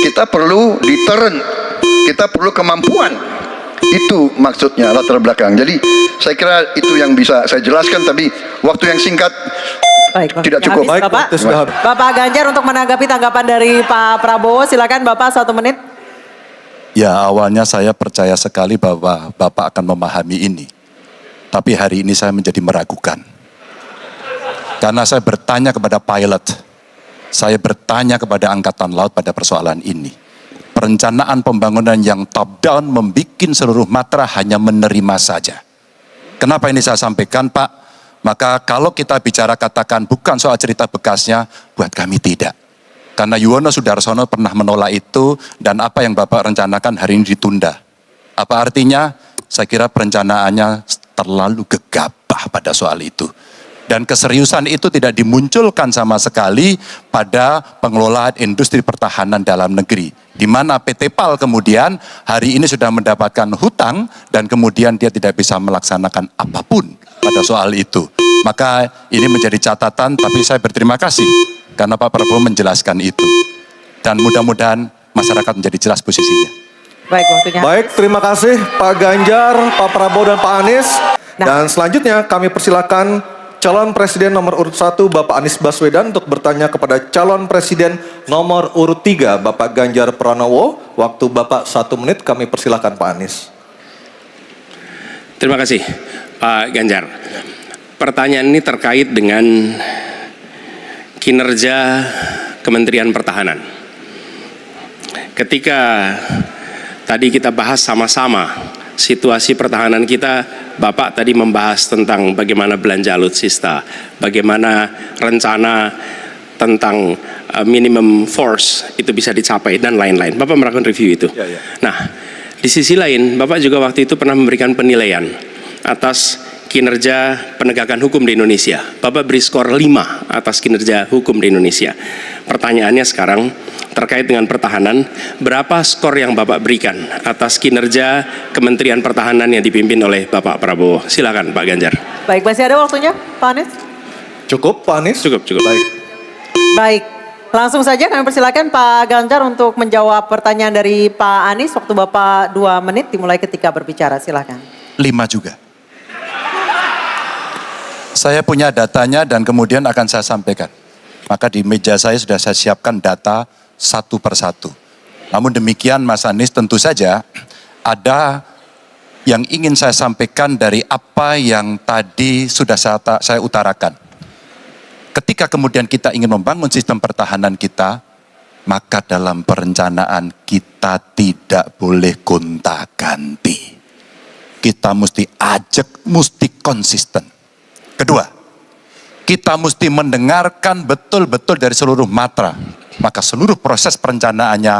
kita perlu deterrent, kita perlu kemampuan. Itu maksudnya latar belakang. Jadi saya kira itu yang bisa saya jelaskan, tapi waktu yang singkat Baik, tidak waktunya cukup. habis, Baik, Bapak. waktu sudah habis. Bapak Ganjar untuk menanggapi tanggapan dari Pak Prabowo, silakan Bapak 1 menit. Ya awalnya saya percaya sekali bahwa Bapak akan memahami ini. Tapi hari ini saya menjadi meragukan. Karena saya bertanya kepada pilot, saya bertanya kepada Angkatan Laut pada persoalan ini. Perencanaan pembangunan yang top down membuat seluruh matra hanya menerima saja. Kenapa ini saya sampaikan Pak? Maka kalau kita bicara katakan bukan soal cerita bekasnya, buat kami tidak. Karena Yuwono Sudarsono pernah menolak itu dan apa yang Bapak rencanakan hari ini ditunda. Apa artinya? Saya kira perencanaannya terlalu gegabah pada soal itu. Dan keseriusan itu tidak dimunculkan sama sekali pada pengelolaan industri pertahanan dalam negeri. Di mana PT PAL kemudian hari ini sudah mendapatkan hutang dan kemudian dia tidak bisa melaksanakan apapun pada soal itu. Maka ini menjadi catatan, tapi saya berterima kasih karena Pak Prabowo menjelaskan itu. Dan mudah-mudahan masyarakat menjadi jelas posisinya. Baik, waktunya. Baik, terima kasih Pak Ganjar, Pak Prabowo dan Pak Anies. Dan selanjutnya kami persilakan calon presiden nomor urut 1 Bapak Anies Baswedan untuk bertanya kepada calon presiden nomor urut 3 Bapak Ganjar Pranowo. Waktu Bapak 1 menit, kami persilakan Pak Anies. Terima kasih Pak Ganjar. Pertanyaan ini terkait dengan kinerja Kementerian Pertahanan. Ketika tadi kita bahas sama-sama situasi pertahanan kita, Bapak tadi membahas tentang bagaimana belanja alutsista, bagaimana rencana tentang minimum force itu bisa dicapai dan lain-lain. Bapak melakukan review itu. Nah, di sisi lain, Bapak juga waktu itu pernah memberikan penilaian atas kinerja penegakan hukum di Indonesia. Bapak beri skor 5 atas kinerja hukum di Indonesia. Pertanyaannya sekarang terkait dengan pertahanan, berapa skor yang Bapak berikan atas kinerja Kementerian Pertahanan yang dipimpin oleh Bapak Prabowo? Silakan Pak Ganjar. Baik, masih ada waktunya Pak Anies? Cukup, Pak Anies? Cukup. Baik. Baik, langsung saja kami persilakan Pak Ganjar untuk menjawab pertanyaan dari Pak Anies. Waktu Bapak 2 menit dimulai ketika berbicara, silakan. 5 juga. Saya punya datanya dan kemudian akan saya sampaikan. Maka di meja saya sudah saya siapkan data satu persatu. Namun demikian Mas Anies, tentu saja ada yang ingin saya sampaikan dari apa yang tadi sudah saya utarakan. Ketika kemudian kita ingin membangun sistem pertahanan kita, maka dalam perencanaan kita tidak boleh gonta-ganti. Kita mesti ajak, mesti konsisten. Kedua, kita mesti mendengarkan betul-betul dari seluruh matra. Maka seluruh proses perencanaannya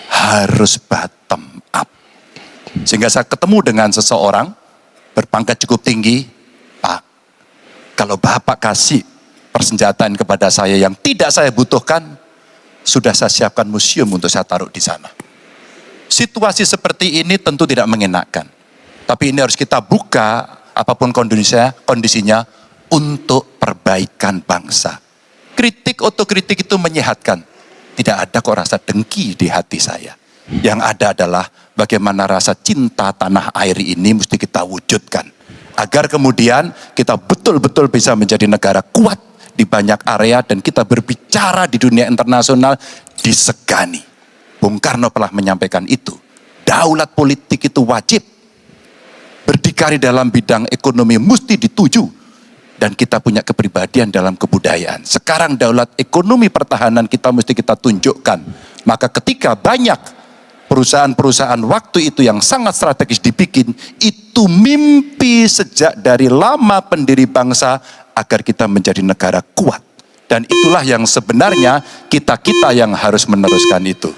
harus bottom up. Sehingga saya ketemu dengan seseorang berpangkat cukup tinggi, Pak, kalau Bapak kasih persenjataan kepada saya yang tidak saya butuhkan, sudah saya siapkan museum untuk saya taruh di sana. Situasi seperti ini tentu tidak mengenakan. Tapi ini harus kita buka apapun kondisinya untuk perbaikan bangsa. Kritik, otokritik itu menyehatkan. Tidak ada kok rasa dengki di hati saya. Yang ada adalah bagaimana rasa cinta tanah air ini mesti kita wujudkan. Agar kemudian kita betul-betul bisa menjadi negara kuat di banyak area dan kita berbicara di dunia internasional disegani. Bung Karno pernah menyampaikan itu. Daulat politik itu wajib. Berdikari dalam bidang ekonomi mesti dituju. Dan kita punya kepribadian dalam kebudayaan. Sekarang daulat ekonomi pertahanan kita mesti kita tunjukkan. Maka ketika banyak perusahaan-perusahaan waktu itu yang sangat strategis dibikin, itu mimpi sejak dari lama pendiri bangsa agar kita menjadi negara kuat. Dan itulah yang sebenarnya kita-kita yang harus meneruskan itu.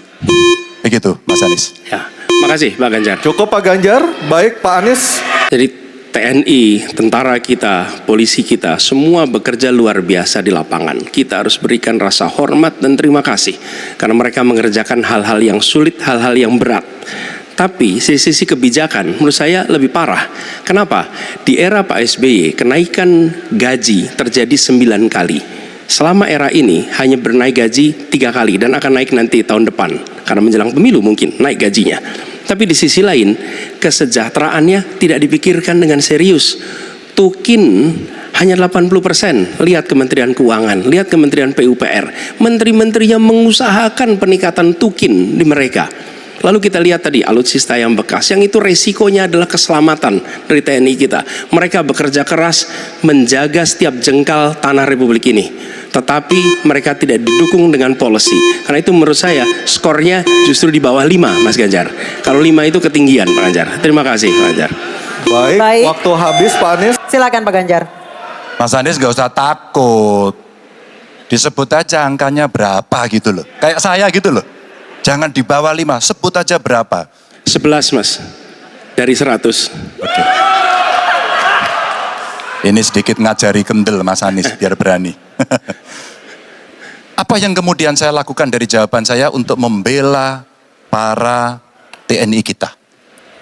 Begitu Mas Anies. Ya, makasih Pak Ganjar. Cukup Pak Ganjar. Baik Pak Anies. Jadi TNI, tentara kita, polisi kita, semua bekerja luar biasa di lapangan. Kita harus berikan rasa hormat dan terima kasih. Karena mereka mengerjakan hal-hal yang sulit, hal-hal yang berat. Tapi sisi kebijakan menurut saya lebih parah. Kenapa? Di era Pak SBY, kenaikan gaji terjadi 9 kali. Selama era ini hanya bernaik gaji 3 kali dan akan naik nanti tahun depan. Karena menjelang pemilu mungkin naik gajinya. Tapi di sisi lain, kesejahteraannya tidak dipikirkan dengan serius. Tukin hanya 80%. Lihat Kementerian Keuangan, lihat Kementerian PUPR. Menteri-menterinya mengusahakan peningkatan tukin di mereka. Lalu kita lihat tadi alutsista yang bekas, yang itu resikonya adalah keselamatan dari TNI kita. Mereka bekerja keras menjaga setiap jengkal tanah Republik ini. Tetapi mereka tidak didukung dengan policy. Karena itu menurut saya skornya justru di bawah 5 Mas Ganjar. Kalau 5 itu ketinggian Pak Ganjar. Terima kasih Pak Ganjar. Baik, waktu habis Pak Anies. Silakan Pak Ganjar. Mas Anies gak usah takut. Disebut aja angkanya berapa gitu loh. Kayak saya gitu loh. Jangan di bawah 5, sebut aja berapa. 11 Mas, dari 100. Oke. Ini sedikit ngajari kendel Mas Anies, biar berani. Apa yang kemudian saya lakukan dari jawaban saya untuk membela para TNI kita?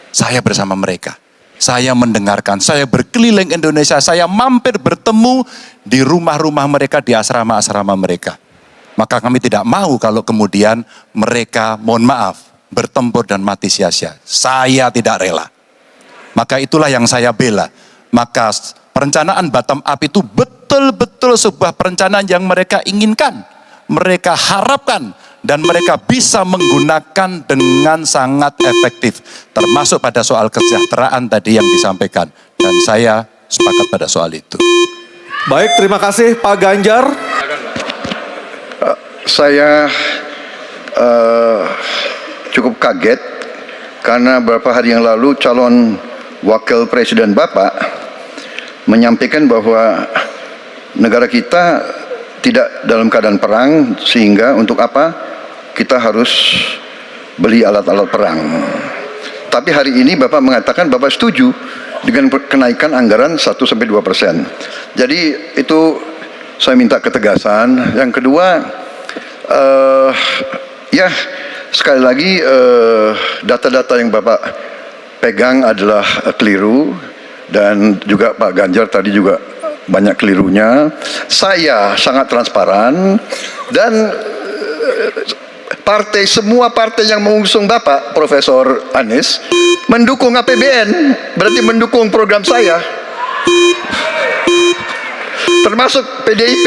Saya bersama mereka. Saya mendengarkan, saya berkeliling Indonesia, saya mampir bertemu di rumah-rumah mereka, di asrama-asrama mereka. Maka kami tidak mau kalau kemudian mereka, mohon maaf, bertempur dan mati sia-sia. Saya tidak rela. Maka itulah yang saya bela. Maka perencanaan bottom up itu betul-betul sebuah perencanaan yang mereka inginkan. Mereka harapkan dan mereka bisa menggunakan dengan sangat efektif. Termasuk pada soal kesejahteraan tadi yang disampaikan. Dan saya sepakat pada soal itu. Baik, terima kasih Pak Ganjar. Saya cukup kaget karena beberapa hari yang lalu calon wakil presiden Bapak menyampaikan bahwa negara kita tidak dalam keadaan perang sehingga untuk apa kita harus beli alat-alat perang. Tapi hari ini Bapak mengatakan Bapak setuju dengan kenaikan anggaran 1-2%. Jadi itu saya minta ketegasan. Yang kedua, ya sekali lagi data-data yang Bapak pegang adalah keliru, dan juga Pak Ganjar tadi juga banyak kelirunya. Saya sangat transparan, dan semua partai yang mengusung Bapak Profesor Anies mendukung APBN, berarti mendukung program saya, termasuk PDIP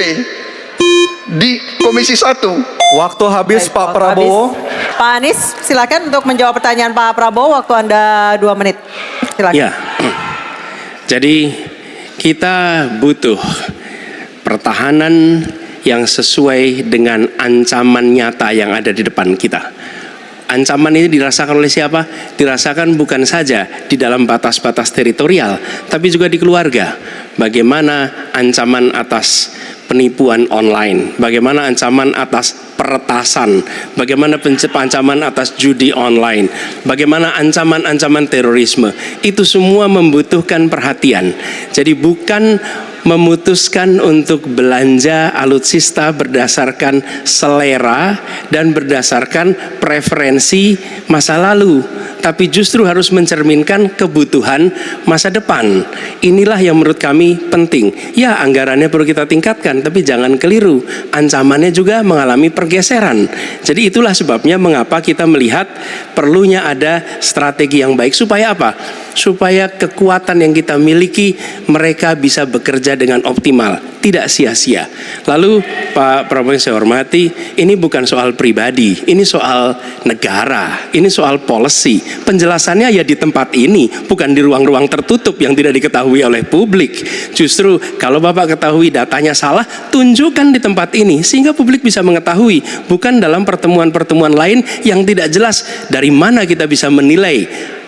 di Komisi 1. Waktu habis Baik, Pak waktu Prabowo. habis. Pak Anies, silakan untuk menjawab pertanyaan Pak Prabowo. Waktu Anda 2 menit. Silakan. Ya, jadi kita butuh pertahanan yang sesuai dengan ancaman nyata yang ada di depan kita. Ancaman ini dirasakan oleh siapa? Dirasakan bukan saja di dalam batas-batas teritorial, tapi juga di keluarga. Bagaimana ancaman atas penipuan online, bagaimana ancaman atas peretasan, bagaimana ancaman atas judi online, bagaimana ancaman-ancaman terorisme. Itu semua membutuhkan perhatian. Jadi bukan memutuskan untuk belanja alutsista berdasarkan selera dan berdasarkan preferensi masa lalu, tapi justru harus mencerminkan kebutuhan masa depan. Inilah yang menurut kami penting. Ya, anggarannya perlu kita tingkatkan, tapi jangan keliru, ancamannya juga mengalami pergeseran. Jadi itulah sebabnya mengapa kita melihat perlunya ada strategi yang baik. Supaya apa? Supaya kekuatan yang kita miliki mereka bisa bekerja dengan optimal, tidak sia-sia. Lalu Pak Prabowo yang saya hormati, ini bukan soal pribadi, ini soal negara, ini soal policy. Penjelasannya ya di tempat ini, bukan di ruang-ruang tertutup yang tidak diketahui oleh publik. Justru kalau Bapak ketahui datanya salah, tunjukkan di tempat ini sehingga publik bisa mengetahui, bukan dalam pertemuan-pertemuan lain yang tidak jelas dari mana kita bisa menilai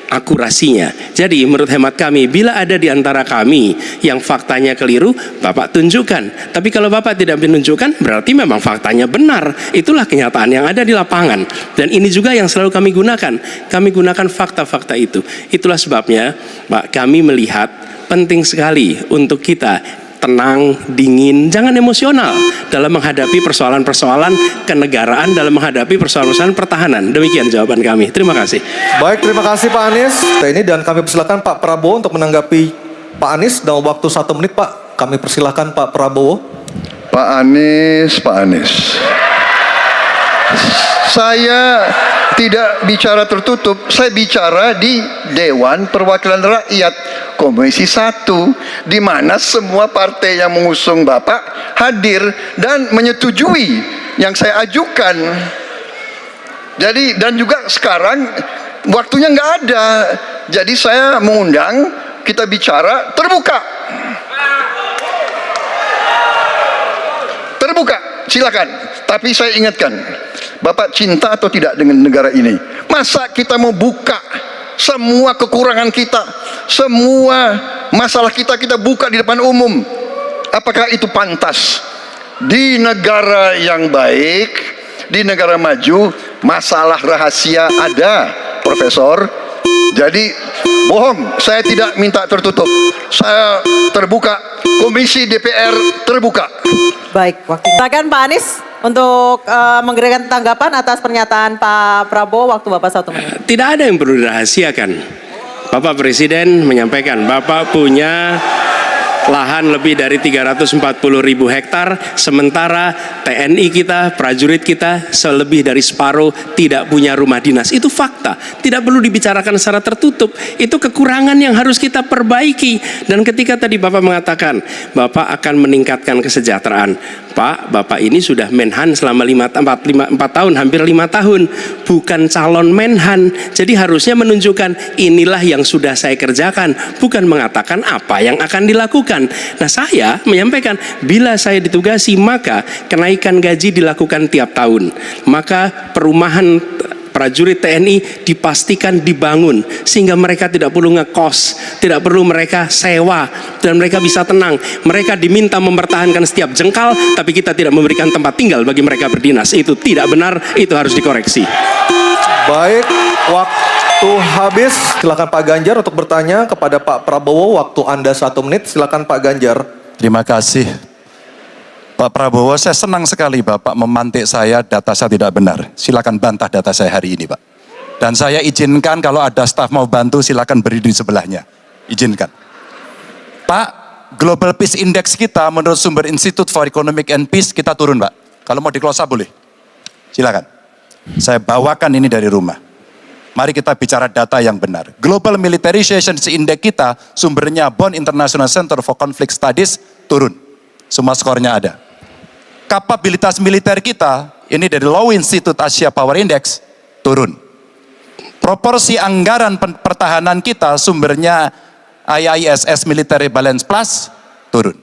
akurasinya. Jadi menurut hemat kami, bila ada di antara kami yang faktanya keliru, Bapak tunjukkan. Tapi kalau Bapak tidak menunjukkan, berarti memang faktanya benar. Itulah kenyataan yang ada di lapangan. Dan ini juga yang selalu kami gunakan. Kami gunakan fakta-fakta itu. Itulah sebabnya, Pak, kami melihat penting sekali untuk kita tenang, dingin, jangan emosional dalam menghadapi persoalan-persoalan kenegaraan, dalam menghadapi persoalan-persoalan pertahanan. Demikian jawaban kami. Terima kasih. Baik, terima kasih Pak Anies. Ini dan kami persilakan Pak Prabowo untuk menanggapi Pak Anies dalam waktu 1 menit, Pak. Kami persilakan Pak Prabowo. Pak Anies. Saya tidak bicara tertutup, saya bicara di Dewan Perwakilan Rakyat Komisi 1, di mana semua partai yang mengusung Bapak hadir dan menyetujui yang saya ajukan. Jadi, dan juga sekarang waktunya nggak ada, jadi saya mengundang kita bicara terbuka. Silakan. Tapi saya ingatkan, Bapak cinta atau tidak dengan negara ini? Masa kita mau buka semua kekurangan kita, semua masalah kita buka di depan umum? Apakah itu pantas? Di negara yang baik, di negara maju, masalah rahasia ada, Profesor. Jadi bohong, saya tidak minta tertutup. Saya terbuka, Komisi DPR terbuka. Baik, waktu. Silakan Pak Anies untuk memberikan tanggapan atas pernyataan Pak Prabowo. Waktu Bapak 1 menit. Tidak ada yang perlu dirahasiakan. Bapak Presiden menyampaikan, Bapak punya lahan lebih dari 340.000 hektar, sementara TNI kita, prajurit kita selebih dari separuh tidak punya rumah dinas. Itu fakta, tidak perlu dibicarakan secara tertutup. Itu kekurangan yang harus kita perbaiki. Dan ketika tadi Bapak mengatakan Bapak akan meningkatkan kesejahteraan, Pak, Bapak ini sudah Menhan selama 4 tahun, hampir 5 tahun, bukan calon Menhan. Jadi harusnya menunjukkan inilah yang sudah saya kerjakan, bukan mengatakan apa yang akan dilakukan. Nah, saya menyampaikan bila saya ditugasi maka kenaikan gaji dilakukan tiap tahun. Maka perumahan prajurit TNI dipastikan dibangun sehingga mereka tidak perlu ngekos, tidak perlu mereka sewa, dan mereka bisa tenang. Mereka diminta mempertahankan setiap jengkal, tapi kita tidak memberikan tempat tinggal bagi mereka berdinas. Itu tidak benar, itu harus dikoreksi. Baik, waktu. Waktu habis, silakan Pak Ganjar untuk bertanya kepada Pak Prabowo. Waktu Anda 1 menit, silakan Pak Ganjar. Terima kasih. Pak Prabowo, saya senang sekali Bapak memantik saya, data saya tidak benar. Silakan bantah data saya hari ini, Pak. Dan saya izinkan kalau ada staf mau bantu, silakan berdiri di sebelahnya. Izinkan. Pak, Global Peace Index kita menurut sumber Institute for Economic and Peace kita turun, Pak. Kalau mau diklosa boleh. Silakan. Saya bawakan ini dari rumah. Mari kita bicara data yang benar. Global Militarization Index kita, sumbernya Bonn International Center for Conflict Studies, turun. Semua skornya ada. Kapabilitas militer kita, ini dari Law Institute Asia Power Index, turun. Proporsi anggaran pertahanan kita, sumbernya IISS Military Balance Plus, turun.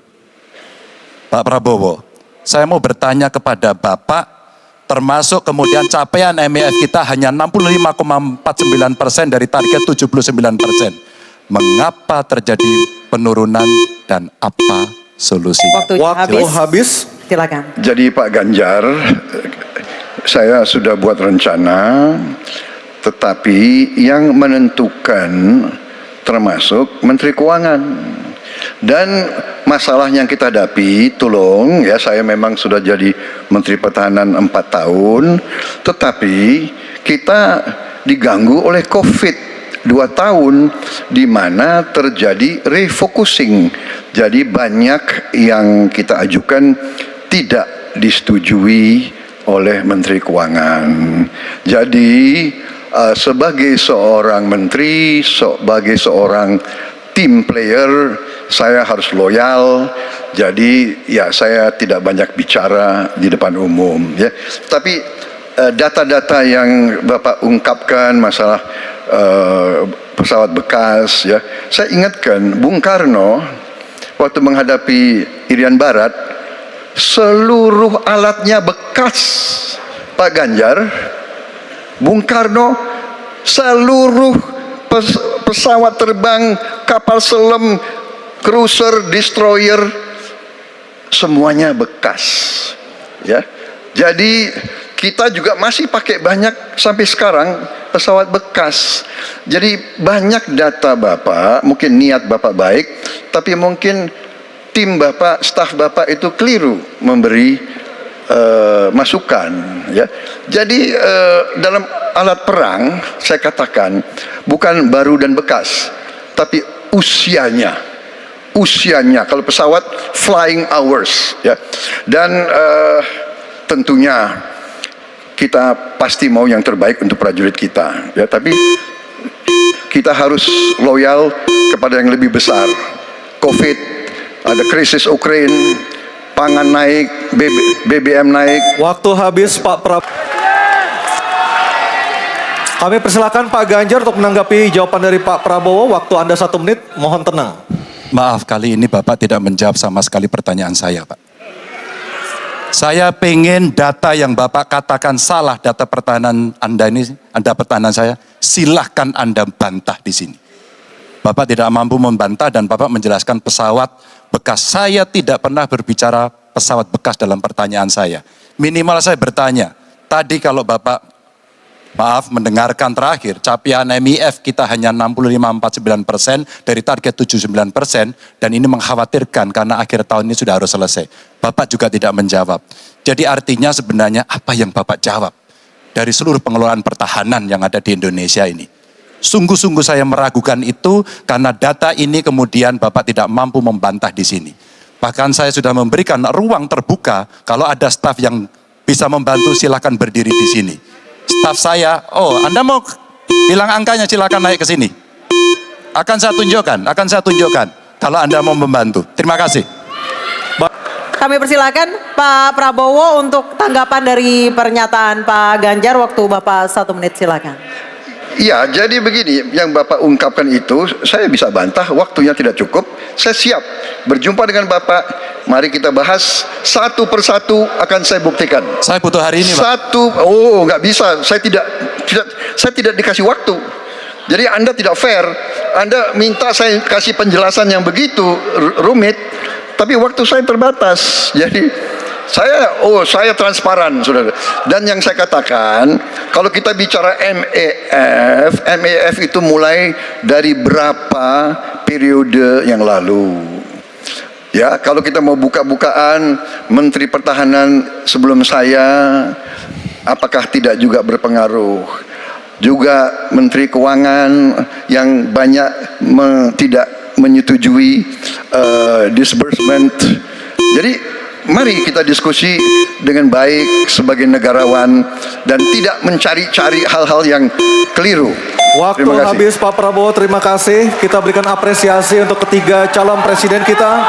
Pak Prabowo, saya mau bertanya kepada Bapak, termasuk kemudian capaian MEF kita hanya 65,49% dari target 79%. Mengapa terjadi penurunan dan apa solusinya? Waktunya Waktu habis. Silakan. Jadi Pak Ganjar, saya sudah buat rencana, tetapi yang menentukan termasuk Menteri Keuangan. Dan masalah yang kita hadapi, tolong ya, saya memang sudah jadi Menteri Pertahanan 4 tahun, tetapi kita diganggu oleh COVID 2 tahun, di mana terjadi refocusing. Jadi banyak yang kita ajukan tidak disetujui oleh Menteri Keuangan. Jadi sebagai seorang menteri, sebagai seorang team player, saya harus loyal. Jadi ya saya tidak banyak bicara di depan umum ya. Tapi data-data yang Bapak ungkapkan masalah pesawat bekas ya. Saya ingatkan Bung Karno waktu menghadapi Irian Barat, seluruh alatnya bekas. Pak Ganjar, Bung Karno, seluruh pesawat terbang, kapal selam, cruiser, destroyer, semuanya bekas. Ya, jadi kita juga masih pakai banyak sampai sekarang pesawat bekas. Jadi banyak data Bapak, mungkin niat Bapak baik, tapi mungkin tim Bapak, staf Bapak itu keliru memberi masukan ya. Jadi dalam alat perang saya katakan bukan baru dan bekas, tapi usianya. Kalau pesawat flying hours ya. Dan tentunya kita pasti mau yang terbaik untuk prajurit kita ya, tapi kita harus loyal kepada yang lebih besar. Covid, ada krisis Ukraine, pangan naik, BBM naik. Waktu habis Pak Prabowo. Kami persilakan Pak Ganjar untuk menanggapi jawaban dari Pak Prabowo. Waktu Anda 1 menit, mohon tenang. Maaf, kali ini Bapak tidak menjawab sama sekali pertanyaan saya, Pak. Saya pengen data yang Bapak katakan salah, data pertahanan Anda ini, Anda pertahanan saya, silahkan Anda bantah di sini. Bapak tidak mampu membantah dan Bapak menjelaskan pesawat bekas. Saya tidak pernah berbicara pesawat bekas dalam pertanyaan saya. Minimal saya bertanya, tadi kalau Bapak, maaf, mendengarkan terakhir, capaian MEF kita hanya 65,49% dari target 79%, dan ini mengkhawatirkan karena akhir tahun ini sudah harus selesai. Bapak juga tidak menjawab. Jadi artinya sebenarnya apa yang Bapak jawab dari seluruh pengelolaan pertahanan yang ada di Indonesia ini? Sungguh-sungguh saya meragukan itu karena data ini kemudian Bapak tidak mampu membantah di sini. Bahkan saya sudah memberikan ruang terbuka, kalau ada staf yang bisa membantu silakan berdiri di sini. Staf saya, oh Anda mau bilang angkanya silakan naik ke sini. Akan saya tunjukkan kalau Anda mau membantu. Terima kasih. Kami persilakan Pak Prabowo untuk tanggapan dari pernyataan Pak Ganjar. Waktu Bapak 1 menit, silakan. Ya, jadi begini, yang Bapak ungkapkan itu saya bisa bantah, waktunya tidak cukup. Saya siap berjumpa dengan Bapak. Mari kita bahas satu persatu, akan saya buktikan. Saya butuh hari ini, Pak. Nggak bisa. Saya tidak dikasih waktu. Jadi Anda tidak fair. Anda minta saya kasih penjelasan yang begitu rumit, tapi waktu saya terbatas. Jadi Saya transparan, saudara. Dan yang saya katakan, kalau kita bicara MEF itu mulai dari berapa periode yang lalu. Ya, kalau kita mau buka-bukaan, Menteri Pertahanan sebelum saya, apakah tidak juga berpengaruh? Juga Menteri Keuangan yang banyak tidak menyetujui disbursement. Jadi mari kita diskusi dengan baik sebagai negarawan dan tidak mencari-cari hal-hal yang keliru. Waktu Terima kasih. habis Pak Prabowo, terima kasih. Kita berikan apresiasi untuk ketiga calon presiden kita.